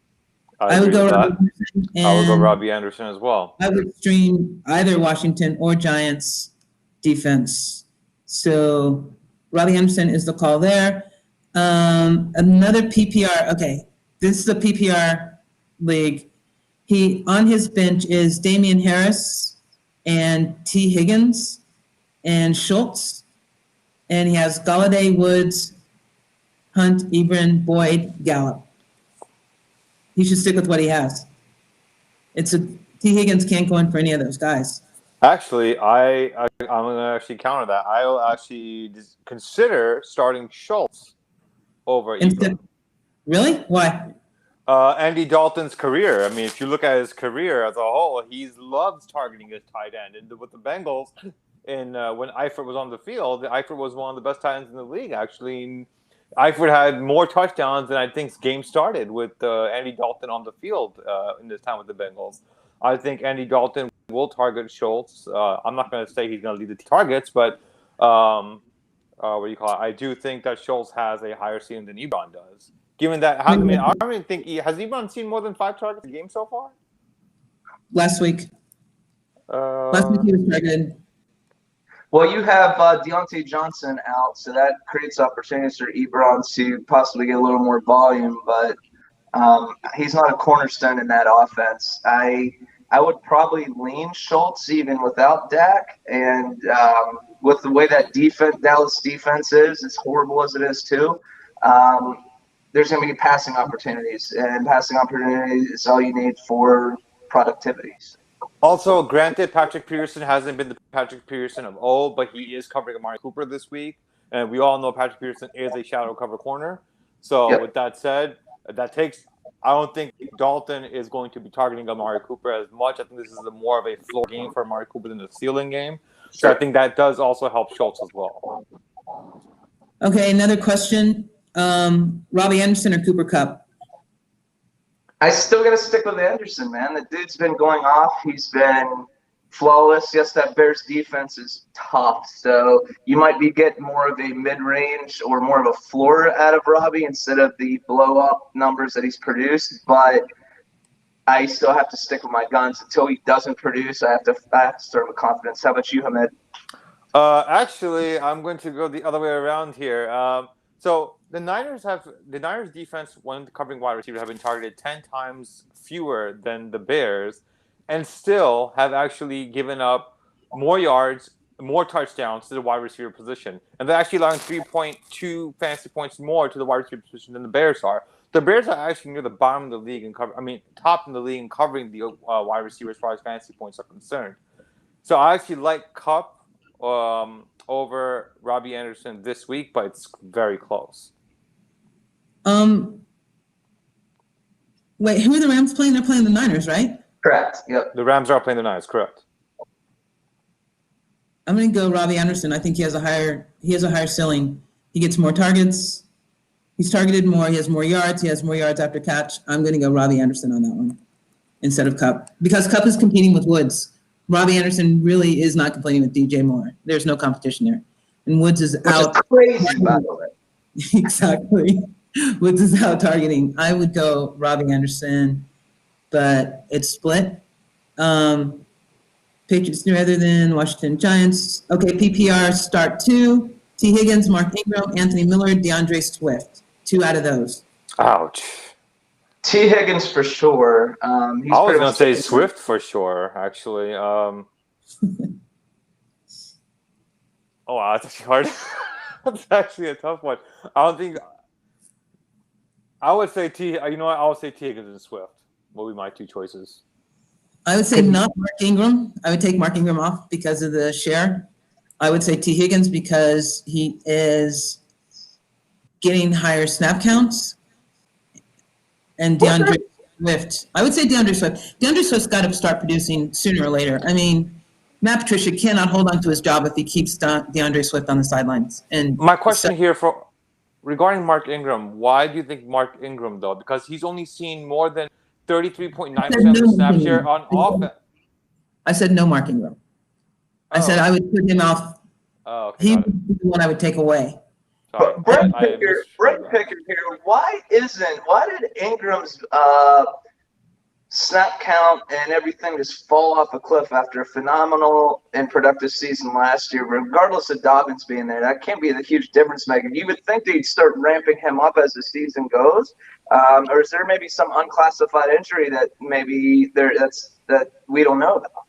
I would go Robbie Anderson. I would go Robbie Anderson as well. I would stream either Washington or Giants defense. So Robbie Anderson is the call there. Another PPR. Okay. This is a PPR league. He on his bench is Damian Harris and T. Higgins and Schultz. And he has Galladay, Woods, Hunt, Ebron, Boyd, Gallup. He should stick with what he has. T. Higgins can't go in for any of those guys. Actually, I'm going to actually counter that. I will actually consider starting Schultz over Ebron. Really? Why? Andy Dalton's career. I mean, if you look at his career as a whole, he loves targeting his tight end. And with the Bengals, when Eifert was on the field, Eifert was one of the best tight ends in the league, actually. And Eifert had more touchdowns than I think games started with Andy Dalton on the field in this time with the Bengals. I think Andy Dalton will target Schultz. I'm not going to say he's going to lead the targets, but I do think that Schultz has a higher ceiling than Ebron does. Given that, I don't even think has Ebron seen more than 5 targets a game so far? Last week. Last week he was targeted. Well, you have Deontay Johnson out, so that creates opportunities for Ebron to possibly get a little more volume, but he's not a cornerstone in that offense. I would probably lean Schultz even without Dak, and with the way that Dallas defense is, as horrible as it is too, there's going to be passing opportunities, and passing opportunities is all you need for productivities. Also, granted, Patrick Peterson hasn't been the Patrick Peterson of old, but he is covering Amari Cooper this week. And we all know Patrick Peterson is a shadow cover corner. So with that said, I don't think Dalton is going to be targeting Amari Cooper as much. I think this is more of a floor game for Amari Cooper than a ceiling game. So I think that does also help Schultz as well. Okay, another question. Robbie Anderson or Cooper Kupp? I still got to stick with Anderson, man. The dude's been going off. He's been flawless. Yes, that Bears defense is tough. So you might be getting more of a mid-range or more of a floor out of Robbie instead of the blow-up numbers that he's produced. But I still have to stick with my guns until he doesn't produce. I have to start with confidence. How about you, Hamed? Actually, I'm going to go the other way around here. So the Niners defense, when covering wide receiver, have been targeted 10 times fewer than the Bears, and still have actually given up more yards, more touchdowns to the wide receiver position. And they're actually allowing 3.2 fantasy points more to the wide receiver position than the Bears are. The Bears are actually near the bottom of the league top in the league in covering the wide receiver as far as fantasy points are concerned. So I actually like Kupp over Robbie Anderson this week, but it's very close. Wait, who are the Rams playing? They're playing the Niners, right? Correct. Yep. The Rams are playing the Niners, correct? I'm going to go Robbie Anderson. I think he has a higher ceiling. He gets more targets. He's targeted more. He has more yards. He has more yards after catch. I'm going to go Robbie Anderson on that one instead of Kupp because Kupp is competing with Woods. Robbie Anderson really is not competing with DJ Moore. There's no competition there. And Woods is out. Which is crazy, by the way. Exactly. Woods is out targeting. I would go Robbie Anderson, but it's split. Patriots rather than Washington Giants. Okay, PPR start 2. T. Higgins, Mark Ingram, Anthony Miller, DeAndre Swift. 2 out of those. Ouch. T. Higgins for sure. I was going to say Swift for sure, actually. Oh, wow, that's actually hard. That's actually a tough one. I would say I would say T. Higgins and Swift will be my 2 choices. I would say not Mark Ingram. I would take Mark Ingram off because of the share. I would say T. Higgins because he is getting higher snap counts. And DeAndre Swift. I would say DeAndre Swift. DeAndre Swift's got to start producing sooner or later. I mean, Matt Patricia cannot hold on to his job if he keeps DeAndre Swift on the sidelines. And my question here regarding Mark Ingram, why do you think Mark Ingram, though? Because he's only seen more than 33.9% of the snap share on offense. I said no Mark Ingram. I said I would put him off. Oh, okay, he would be the one I would take away. But Brent Picker here, why did Ingram's snap count and everything just fall off a cliff after a phenomenal and productive season last year, regardless of Dobbins being there? That can't be the huge difference maker. You would think they'd start ramping him up as the season goes, or is there maybe some unclassified injury that maybe that we don't know about?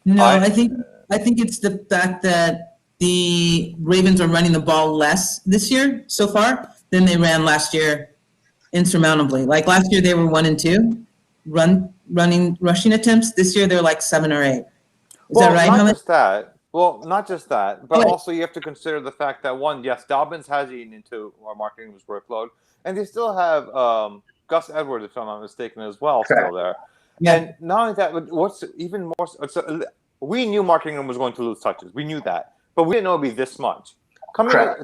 No, I think it's the fact that the Ravens are running the ball less this year so far than they ran last year insurmountably. Like last year they were 1 and 2 rushing attempts. This year they're like 7 or 8. Is that right? Not just that, but also you have to consider the fact that Dobbins has eaten into our marketing's workload, and they still have Gus Edwards, if I'm not mistaken, as well, still there. Yeah. And not only that, what's even more, we knew Mark Ingram was going to lose touches. We knew that. But we didn't know it would be this much.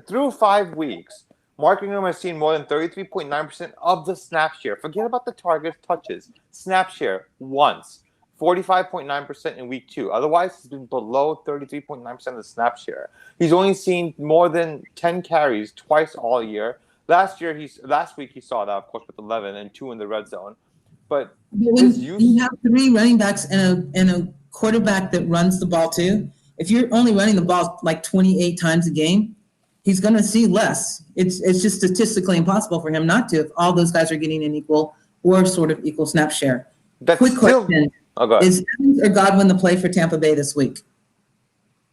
Through 5 weeks, Mark Ingram has seen more than 33.9% of the snap share. Forget about the target touches. Snap share once. 45.9% in week 2. Otherwise, he's been below 33.9% of the snap share. He's only seen more than 10 carries twice all year. Last week he saw that, of course, with 11 and 2 in the red zone. But you have 3 running backs and a quarterback that runs the ball too. If you're only running the ball like 28 times a game, he's going to see less. It's just statistically impossible for him not to if all those guys are getting an equal or sort of equal snap share. Quick question. Is Evans or Godwin the play for Tampa Bay this week?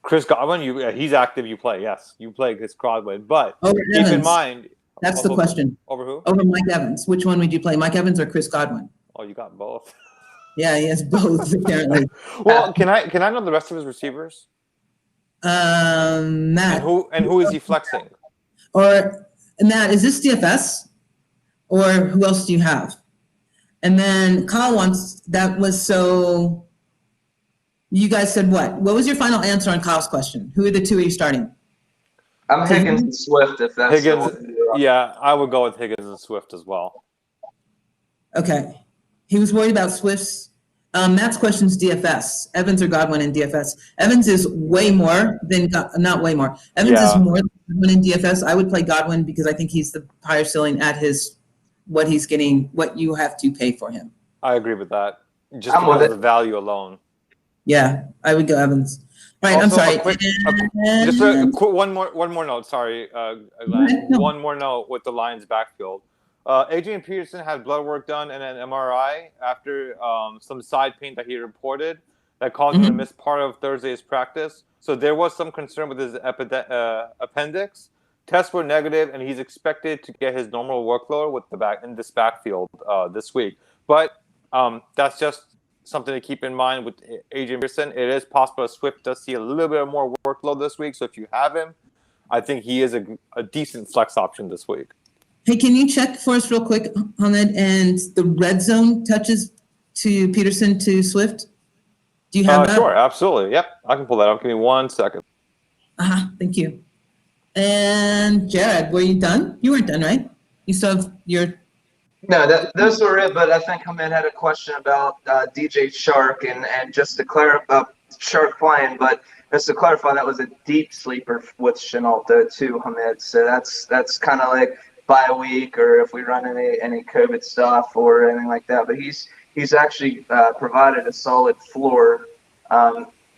Chris Godwin, he's active, you play. Yes, you play Chris Godwin. But keep in mind. That's the question. Over who? Over Mike Evans. Which one would you play, Mike Evans or Chris Godwin? Oh, you got both. Yeah, he has both, apparently. Well, can I know the rest of his receivers? Matt. And who is he flexing? Or Matt, is this DFS? Or who else do you have? And then Kyle wants, that was so, you guys said what? What was your final answer on Kyle's question? Who are the two are you starting? I'm Higgins and Swift, if that's Higgins, yeah, I would go with Higgins and Swift as well. Okay. He was worried about Swift's. Matt's question's DFS. Evans or Godwin in DFS. Evans is way more than, not way more. Evans is more than Godwin in DFS. I would play Godwin because I think he's the higher ceiling at his, what he's getting, what you have to pay for him. I agree with that. Just because of the value alone. Yeah, I would go Evans. All right, Also, I'm sorry. Just a quick one more note. Sorry, one more note with the Lions backfield. Adrian Peterson had blood work done and an MRI after some side pain that he reported that caused him to miss part of Thursday's practice. So there was some concern with his appendix. Tests were negative, and he's expected to get his normal workload with in this backfield this week. But that's just something to keep in mind with Adrian Peterson. It is possible that Swift does see a little bit more workload this week. So if you have him, I think he is a decent flex option this week. Hey, can you check for us real quick, Ahmed, and the red zone touches to Peterson to Swift? Do you have that? Sure, absolutely. Yep, I can pull that up. Give me 1 second. Thank you. And Jared, were you done? You weren't done, right? You still have your... No, those were it, but I think Ahmed had a question about DJ Shark and just to clarify, Shark playing, but just to clarify, that was a deep sleeper with Chenault too, Ahmed. So that's kind of like bye week, or if we run any COVID stuff or anything like that. But he's actually provided a solid floor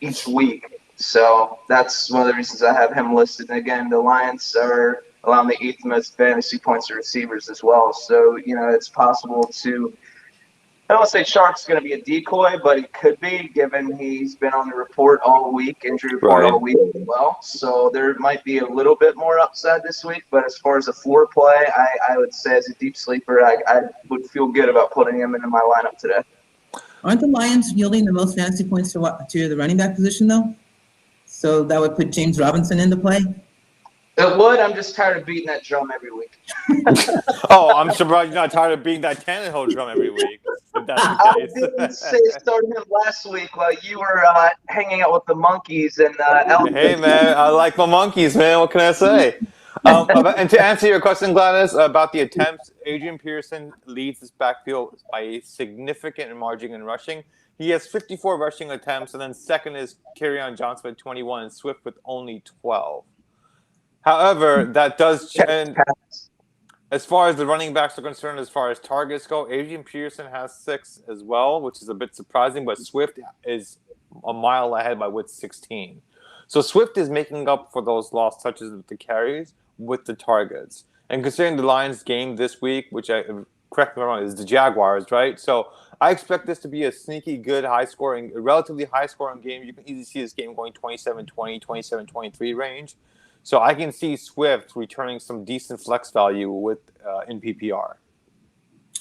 each week. So that's one of the reasons I have him listed. And again, the Lions are allowing the 8th most fantasy points to receivers as well. So, it's possible to – I don't want to say Shark's going to be a decoy, but he could be, given he's been on the report all week, injury report all week as well. So there might be a little bit more upside this week. But as far as a floor play, I would say as a deep sleeper, I would feel good about putting him into my lineup today. Aren't the Lions yielding the most fantasy points to the running back position, though? So that would put James Robinson into play? It would. I'm just tired of beating that drum every week. I'm surprised you're not tired of beating that Tannehill drum every week. If that's the case. I didn't say starting him last week while you were hanging out with the monkeys and Hey, man, I like my monkeys, man. What can I say? And to answer your question, Gladys, about the attempts, Adrian Peterson leads this backfield by a significant margin in rushing. He has 54 rushing attempts, and then second is Kerryon Johnson with 21 and Swift with only 12. However, that does change. As far as the running backs are concerned, as far as targets go, Adrian Peterson has 6 as well, which is a bit surprising, but Swift is a mile ahead with 16. So Swift is making up for those lost touches with the carries with the targets. And considering the Lions game this week, which correct me if I'm wrong, is the Jaguars, right? So I expect this to be a sneaky good, relatively high-scoring game. You can easily see this game going 27-20, 27-23 range. So I can see Swift returning some decent flex value in PPR.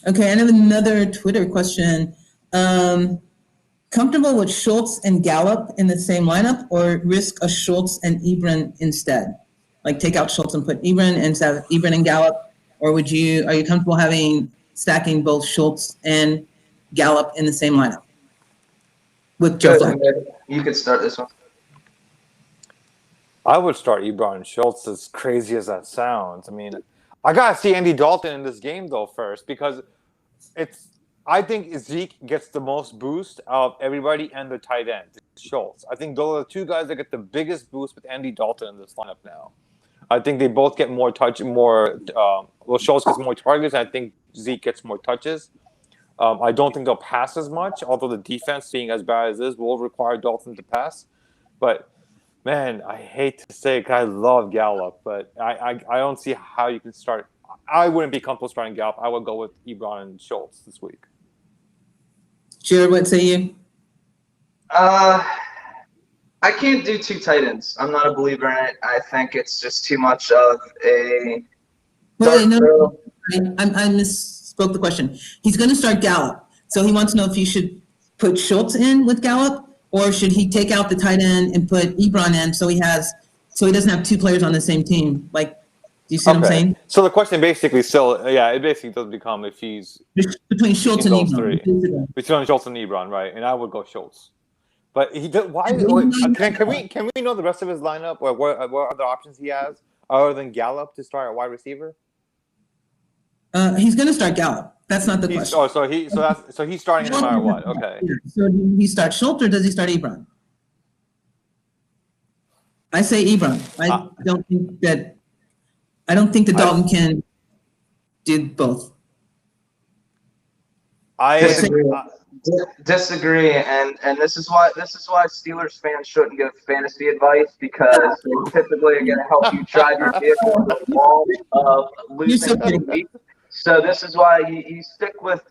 Okay, I have another Twitter question. Comfortable with Schultz and Gallup in the same lineup, or risk a Schultz and Ebron instead? Like take out Schultz and put Ebron instead of Ebron and Gallup, or are you comfortable stacking both Schultz and Gallup in the same lineup with Joe Flacco? You could start this one. I would start Ebron and Schultz, as crazy as that sounds. I mean, I got to see Andy Dalton in this game, though, first, because I think Zeke gets the most boost out of everybody and the tight end, Schultz. I think those are the two guys that get the biggest boost with Andy Dalton in this lineup now. I think they both get more touch, Schultz gets more targets, and I think Zeke gets more touches. I don't think they'll pass as much, although the defense, being as bad as it is, will require Dalton to pass. But man, I hate to say it, I love Gallup, but I don't see how you can start. I wouldn't be comfortable starting Gallup. I would go with Ebron and Schultz this week. Jared, what say you? I can't do 2 tight ends. I'm not a believer in it. I think it's just too much of a. I misspoke the question. He's going to start Gallup, so he wants to know if you should put Schultz in with Gallup. Or should he take out the tight end and put Ebron in so he doesn't have 2 players on the same team? Like, Do you see what I'm saying? So the question basically still, it basically does become if he's Between Schultz and those Ebron. three. Between Schultz and Ebron, right? And I would go Schultz. But he does, why? Can we know the rest of his lineup? Or what other options he has other than Gallup to start at wide receiver? He's going to start Gallup. That's not the question. Oh, so he's starting no matter what. Okay. So do he start Schultz or does he start Ebron? I say Ebron. I don't think that Dalton can do both. Disagree, and this is why Steelers fans shouldn't give fantasy advice, because they typically are going to help you drive your vehicle into the wall of losing the week. So this is why you stick with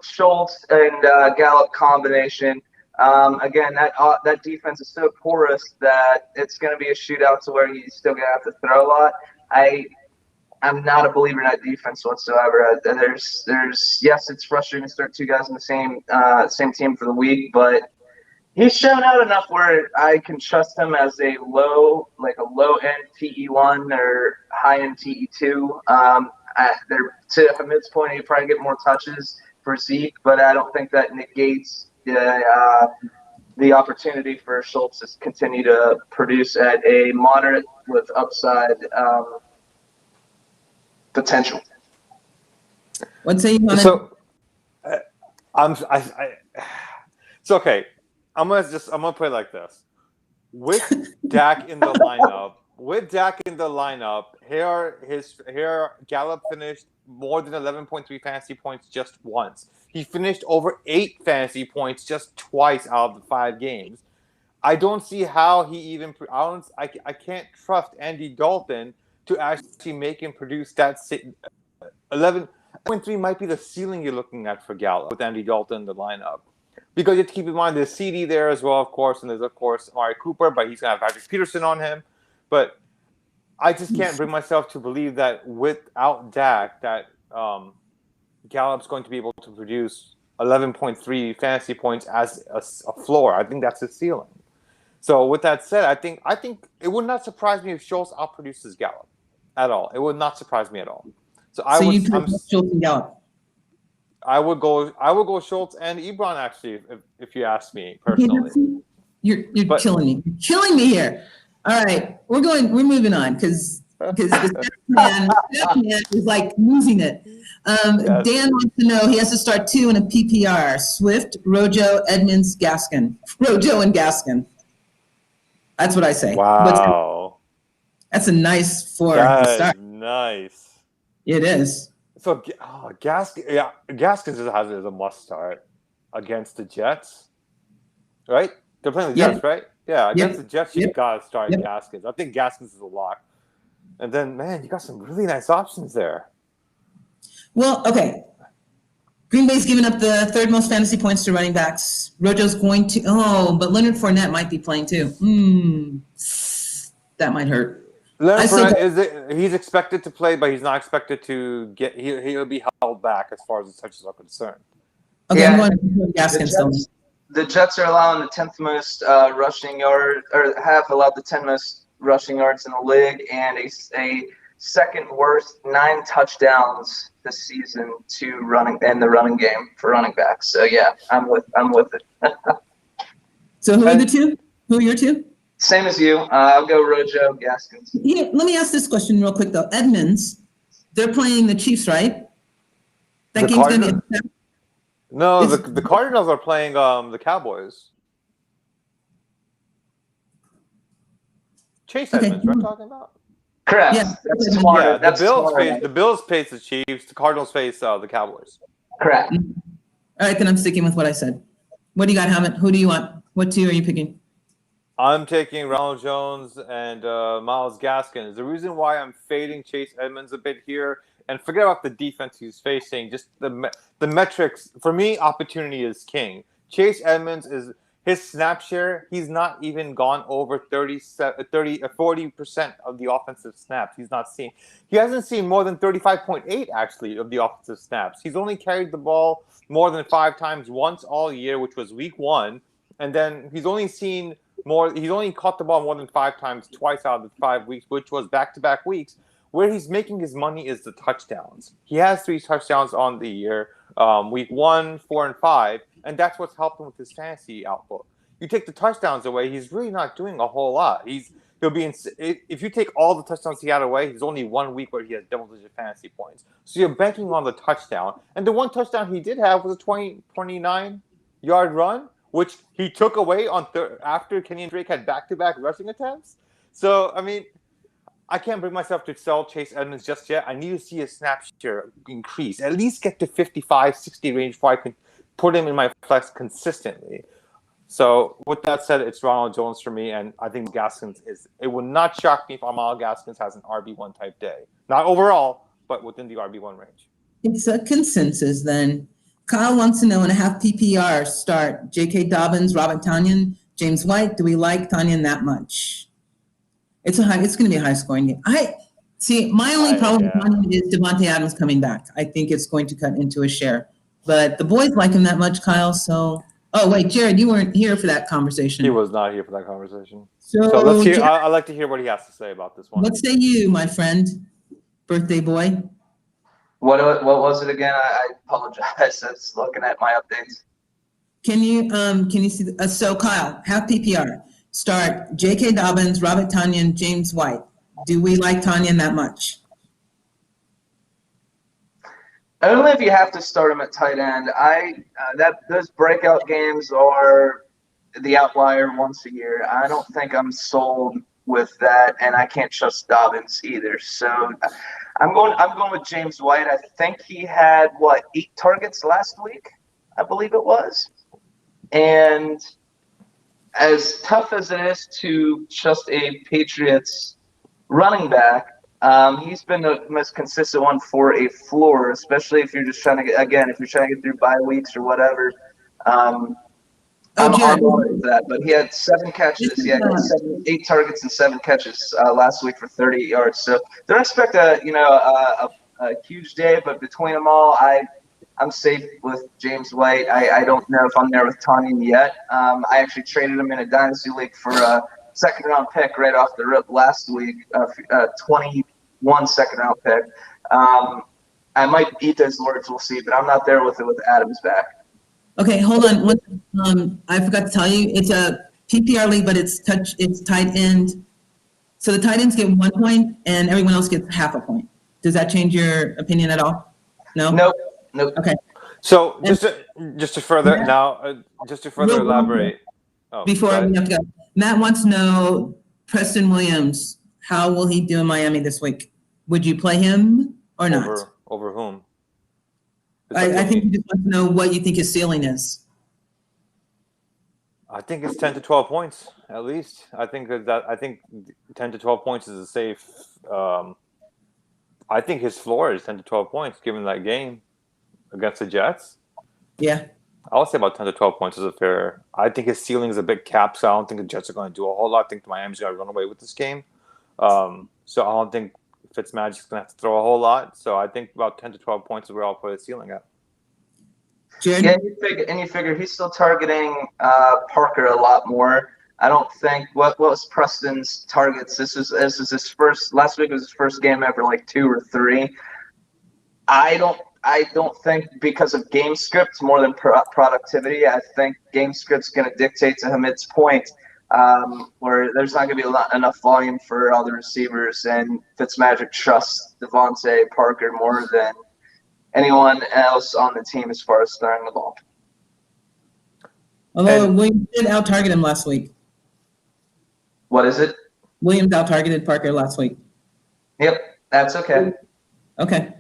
Schultz and Gallup combination. Again, that defense is so porous that it's going to be a shootout to where he's still going to have to throw a lot. I'm not a believer in that defense whatsoever. Yes, it's frustrating to start two guys in the same team for the week, but he's shown out enough where I can trust him as a low end TE1 or high end TE2. To Hamid's point, he'd probably get more touches for Zeke, but I don't think that negates the opportunity for Schultz to continue to produce at a moderate with upside potential. What say you? So, it's okay. I'm gonna put it like this: with Dak in the lineup, here Gallup finished more than 11.3 fantasy points just once. He finished over 8 fantasy points just twice out of the 5 games. I don't see how he even. I can't trust Andy Dalton to actually make him produce that 11.3 might be the ceiling you're looking at for Gallup with Andy Dalton in the lineup. Because you have to keep in mind there's CD there as well, of course, and there's, of course, Amari Cooper, but he's going to have Patrick Peterson on him. But I just can't bring myself to believe that without Dak, that Gallup's going to be able to produce 11.3 fantasy points as a floor. I think that's his ceiling. So with that said, I think it would not surprise me if Schultz outproduces Gallup at all. It would not surprise me at all. So you put Schultz and Gallup. I would go Schultz and Ebron, actually, if you ask me personally. You're killing me. You're killing me here. All right, we're moving on because the Steph man is like losing it. Yes. Dan wants to know he has to start 2 in a PPR: Swift, Rojo, Edmonds, Gaskin. Rojo and Gaskin. That's what I say. Wow. That's a nice 4 start. Nice. It is. So Gaskins has it as a must start against the Jets, right? They're playing the Jets, right? Yeah, against the Jets, you got to start Gaskins. I think Gaskins is a lock. And then, man, you got some really nice options there. Well, okay. Green Bay's giving up the 3rd most fantasy points to running backs. Rojo's going to. But Leonard Fournette might be playing too. That might hurt. Leonard Fournette, he's expected to play, but he's not expected to get. He'll be held back as far as the touches are concerned. Okay, I'm going to Gaskins. The Jets are allowing the 10th most rushing yard, or have allowed the 10th most rushing yards in the league, and a second worst 9 touchdowns this season to running in the running game for running backs. So yeah, I'm with it. So who are the 2? Who are your 2? Same as you. I'll go Rojo, Gaskins. Yeah, let me ask this question real quick though. Edmonds, they're playing the Chiefs, right? That game's going to be. No, the Cardinals are playing the Cowboys. Chase Edmonds, right? Talking about. Correct. Yeah. That's smart. Yeah, That's the Bills face the Chiefs. The Cardinals face the Cowboys. Correct. All right, then I'm sticking with what I said. What do you got, Hamid? Who do you want? What 2 are you picking? I'm taking Ronald Jones and Myles Gaskins. The reason why I'm fading Chase Edmonds a bit here, and forget about the defense he's facing, just the metrics. For me, opportunity is king. Chase Edmonds is his snap share. He's not even gone over 40% of the offensive snaps. He hasn't seen more than 35.8 actually of the offensive snaps. He's only carried the ball more than 5 times once all year, which was week 1, and then he's only caught the ball more than 5 times twice out of the 5 weeks, which was back-to-back weeks, Where he's making his money is the touchdowns. He has 3 touchdowns on the year, week 1, 4, and 5, and that's what's helped him with his fantasy output. You take the touchdowns away, he's really not doing a whole lot. He'll be if you take all the touchdowns he had away, there's only 1 week where he has double-digit fantasy points. So you're banking on the touchdown, and the one touchdown he did have was a 29-yard run, which he took away on after Kenyon Drake had back-to-back rushing attempts. So I mean, I can't bring myself to sell Chase Edmonds just yet. I need to see his snap share increase, at least get to 55, 60 range before I can put him in my flex consistently. So with that said, it's Ronald Jones for me, and I think Gaskins is. It would not shock me if Amal Gaskins has an RB1 type day. Not overall, but within the RB1 range. It's a consensus then. Kyle wants to know in a half PPR start, J.K. Dobbins, Robert Tonyan, James White. Do we like Tonyan that much? It's going to be a high scoring game. My only problem with Tonyan is Devontae Adams coming back. I think it's going to cut into a share. But the boys like him that much, Kyle, so... Oh, wait, Jared, you weren't here for that conversation. He was not here for that conversation. So let's hear. I'd like to hear what he has to say about this one. What say you, my friend, birthday boy? What was it again? I apologize. I was looking at my updates. Can you see? So Kyle, half PPR. Start J.K. Dobbins, Robert Tonyan, James White. Do we like Tonyan that much? Only if you have to start him at tight end. Those breakout games are the outlier once a year. I don't think I'm sold with that, and I can't trust Dobbins either. So I'm going with James White. I think he had 8 targets last week, I believe it was. And as tough as it is to trust a Patriots running back, he's been the most consistent one for a floor, especially if you're just trying to get through bye weeks or whatever. I'm on board with that. But he had 7 catches. He had 8 targets and 7 catches last week for 38 yards. So don't expect a huge day, but between them all, I'm safe with James White. I don't know if I'm there with Tonyan yet. I actually traded him in a dynasty league for a second-round pick right off the rip last week, 21 second-round pick. I might eat those words, we'll see, but I'm not there with Adams back. Okay, hold on. I forgot to tell you, it's a PPR league, but it's tight end. So the tight ends get 1 point, and everyone else gets half a point. Does that change your opinion at all? No? Nope. Okay. So just to further elaborate. Before we have to go, Matt wants to know Preston Williams. How will he do in Miami this week? Would you play him or not? Over whom? I think you just want to know what you think his ceiling is. I think it's 10 to 12 points at least. I think 10 to 12 points is a safe. I think his floor is 10 to 12 points given that game against the Jets. Yeah. I would say about 10 to 12 points is a fair. I think his ceiling is a bit capped, so I don't think the Jets are going to do a whole lot. I think Miami's going to run away with this game. So I don't think Fitzmagic's going to have to throw a whole lot. So I think about 10 to 12 points is where I'll put his ceiling at. Jared? Yeah, and you figure he's still targeting Parker a lot more. I don't think what was Preston's targets. This is his first. Last week was his first game ever, like 2 or 3. I don't think because of game script more than productivity. I think game script's going to dictate to Hamid's point, where there's not going to be enough volume for all the receivers, and Fitzmagic trusts Devontae Parker more than anyone else on the team as far as throwing the ball. Although Williams did out-target him last week. What is it? Williams out-targeted Parker last week. Yep, that's okay. Okay.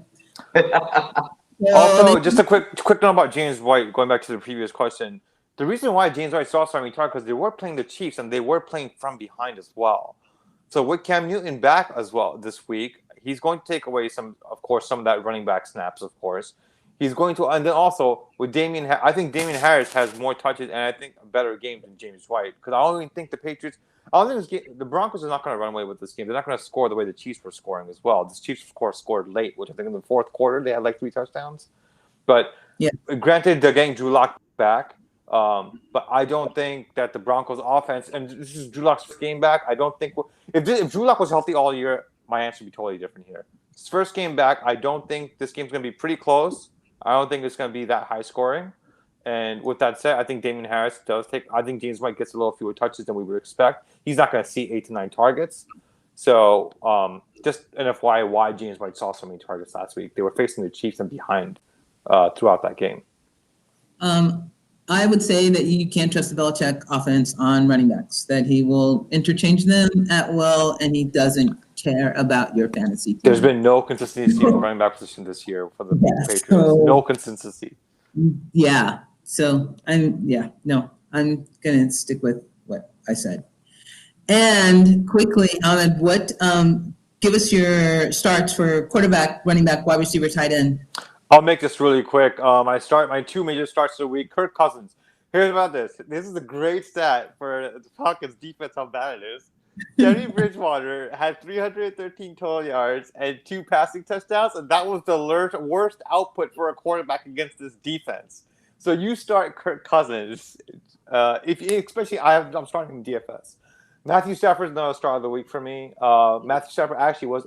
Also, just a quick note about James White, going back to the previous question. The reason why James White saw starting target because they were playing the Chiefs and they were playing from behind as well. So with Cam Newton back as well this week, he's going to take away some of that running back snaps, of course. He's going to, and then also with I think Damian Harris has more touches and I think a better game than James White because I don't even think the Broncos are not going to run away with this game. They're not going to score the way the Chiefs were scoring as well. The Chiefs, of course, scored late, which I think in the fourth quarter they had like 3 touchdowns. But granted, they're getting Drew Lock back. But I don't think that the Broncos offense, and this is Drew Lock's game back, I don't think if Drew Lock was healthy all year, my answer would be totally different here. His first game back, I don't think this game's going to be pretty close. I don't think it's going to be that high scoring. And with that said, I think Damian Harris I think James White gets a little fewer touches than we would expect. He's not going to see 8 to 9 targets. So just an FYI why James White saw so many targets last week. They were facing the Chiefs and behind throughout that game. I would say that you can't trust the Belichick offense on running backs, that he will interchange them at will, and he doesn't care about your fantasy team. There's been no consistency in the running back position this year for the Patriots. No consistency. Yeah. So I'm going to stick with what I said. And quickly, Ahmed, give us your starts for quarterback, running back, wide receiver, tight end. I'll make this really quick. My 2 major starts of the week. Kirk Cousins. Here's about this. This is a great stat for the Falcons defense, how bad it is. Teddy Bridgewater had 313 total yards and 2 passing touchdowns, and that was the worst output for a quarterback against this defense. So you start Kirk Cousins, especially I'm starting in DFS. Matthew Stafford's another star of the week for me. Matthew Stafford actually is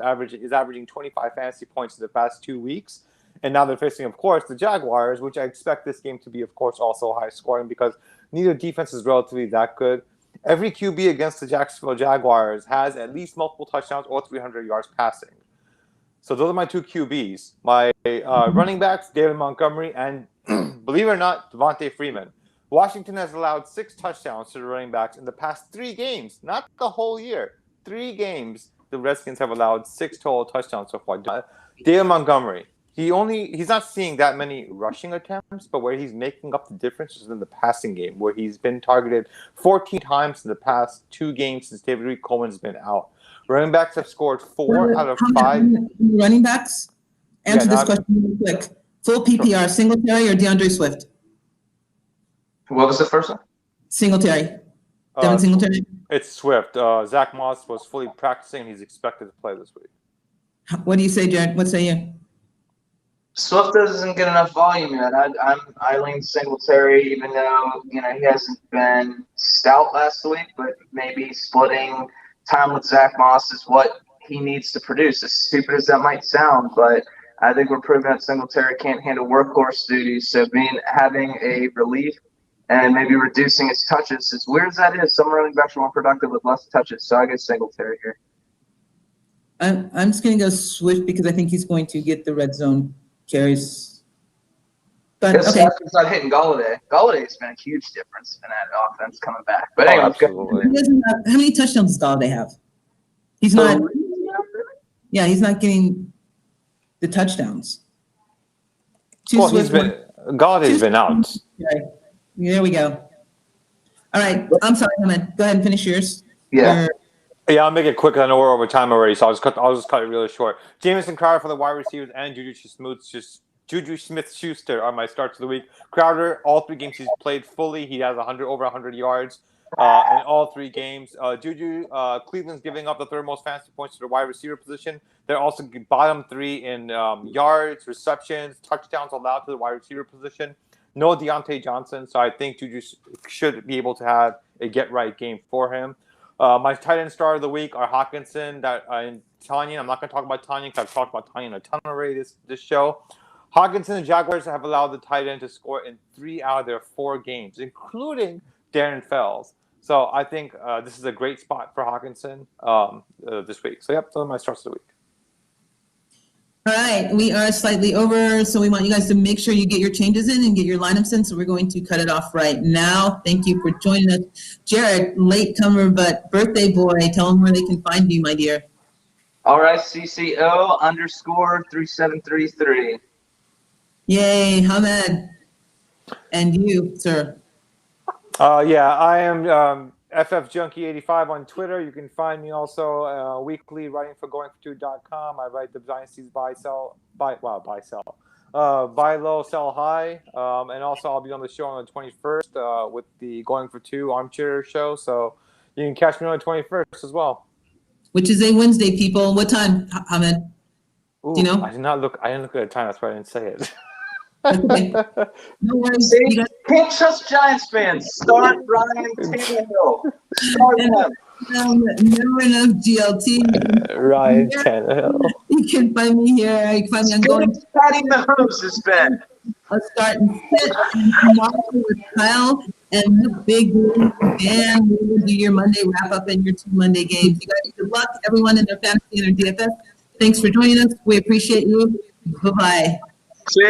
averaging 25 fantasy points in the past 2 weeks. And now they're facing, of course, the Jaguars, which I expect this game to be, of course, also high scoring because neither defense is relatively that good. Every QB against the Jacksonville Jaguars has at least multiple touchdowns or 300 yards passing. So those are my 2 QBs. My running backs, David Montgomery, and believe it or not, Devontae Freeman. Washington has allowed 6 touchdowns to the running backs in the past 3 games, not the whole year. 3 games, the Redskins have allowed 6 total touchdowns so far. David Montgomery. He's not seeing that many rushing attempts, but where he's making up the difference is in the passing game, where he's been targeted 14 times in the past 2 games since David Reed Coleman's been out. Running backs have scored 4 out of 5. Running backs? Answer this question real quick. Full PPR, Singletary or DeAndre Swift? What was the first one? Singletary. Devin Singletary? It's Swift. Zach Moss was fully practicing. He's expected to play this week. What do you say, Jared? What say you? Swift doesn't get enough volume yet. I lean Singletary, even though he hasn't been stout last week, but maybe splitting time with Zach Moss is what he needs to produce. As stupid as that might sound, but I think we're proving that Singletary can't handle workhorse duties. So having a relief and maybe reducing his touches, as weird as that is, some running backs are more productive with less touches. So I get Singletary here. I'm just going to go Swift because I think he's going to get the red zone carries. But okay. Stafford's not hitting Galladay. Galladay's been a huge difference in that offense coming back. But anyway, how many touchdowns does Galladay have? He's not. Yeah, he's not getting the touchdowns. Galladay's been out. Okay. There we go. All right. I'm sorry, Ahmed. Go ahead and finish yours. Yeah. Yeah, I'll make it quick. I know we're over time already, so I'll just cut it really short. Jamison Crowder for the wide receivers and Juju Smith-Schuster are my starts of the week. Crowder, all 3 games he's played fully. He has over 100 yards in all 3 games. Juju, Cleveland's giving up the 3rd most fantasy points to the wide receiver position. They're also bottom 3 in yards, receptions, touchdowns allowed to the wide receiver position. No Deontay Johnson, so I think Juju should be able to have a get-right game for him. My tight end star of the week are Hawkinson and Tanyan. I'm not going to talk about Tanyan because I've talked about Tanyan a ton already this show. Hawkinson and Jaguars have allowed the tight end to score in 3 out of their 4 games, including Darren Fells. So I think this is a great spot for Hawkinson this week. So, those are my starts of the week. All right, we are slightly over, so we want you guys to make sure you get your changes in and get your lineups in, so we're going to cut it off right now. Thank you for joining us. Jared, latecomer, but birthday boy, tell them where they can find you, my dear. RICCO_3733. Yay, Hamed. And you, sir. I am FFJunkie85 on Twitter. You can find me also weekly writing for Goingfor2Live.com. I write the dynasties buy low, sell high. And also I'll be on the show on the 21st with the Goingfor2 Armchair show. So you can catch me on the 21st as well. Which is a Wednesday, people. What time, Hamed? Do you know? I didn't look at the time. That's why I didn't say it. Okay. No worries. Can't trust Giants fans. Start Ryan Tannehill. Start him. Never enough GLT. Ryan Tannehill. You can find me here. You can find me on Going. Patty Mahomes has been. I'll start and sit and tomorrow with Kyle and the big Dan. We will do your Monday wrap up and your 2 Monday games. You guys, good luck, everyone in their fantasy and their DFS. Thanks for joining us. We appreciate you. Bye bye. Cheers.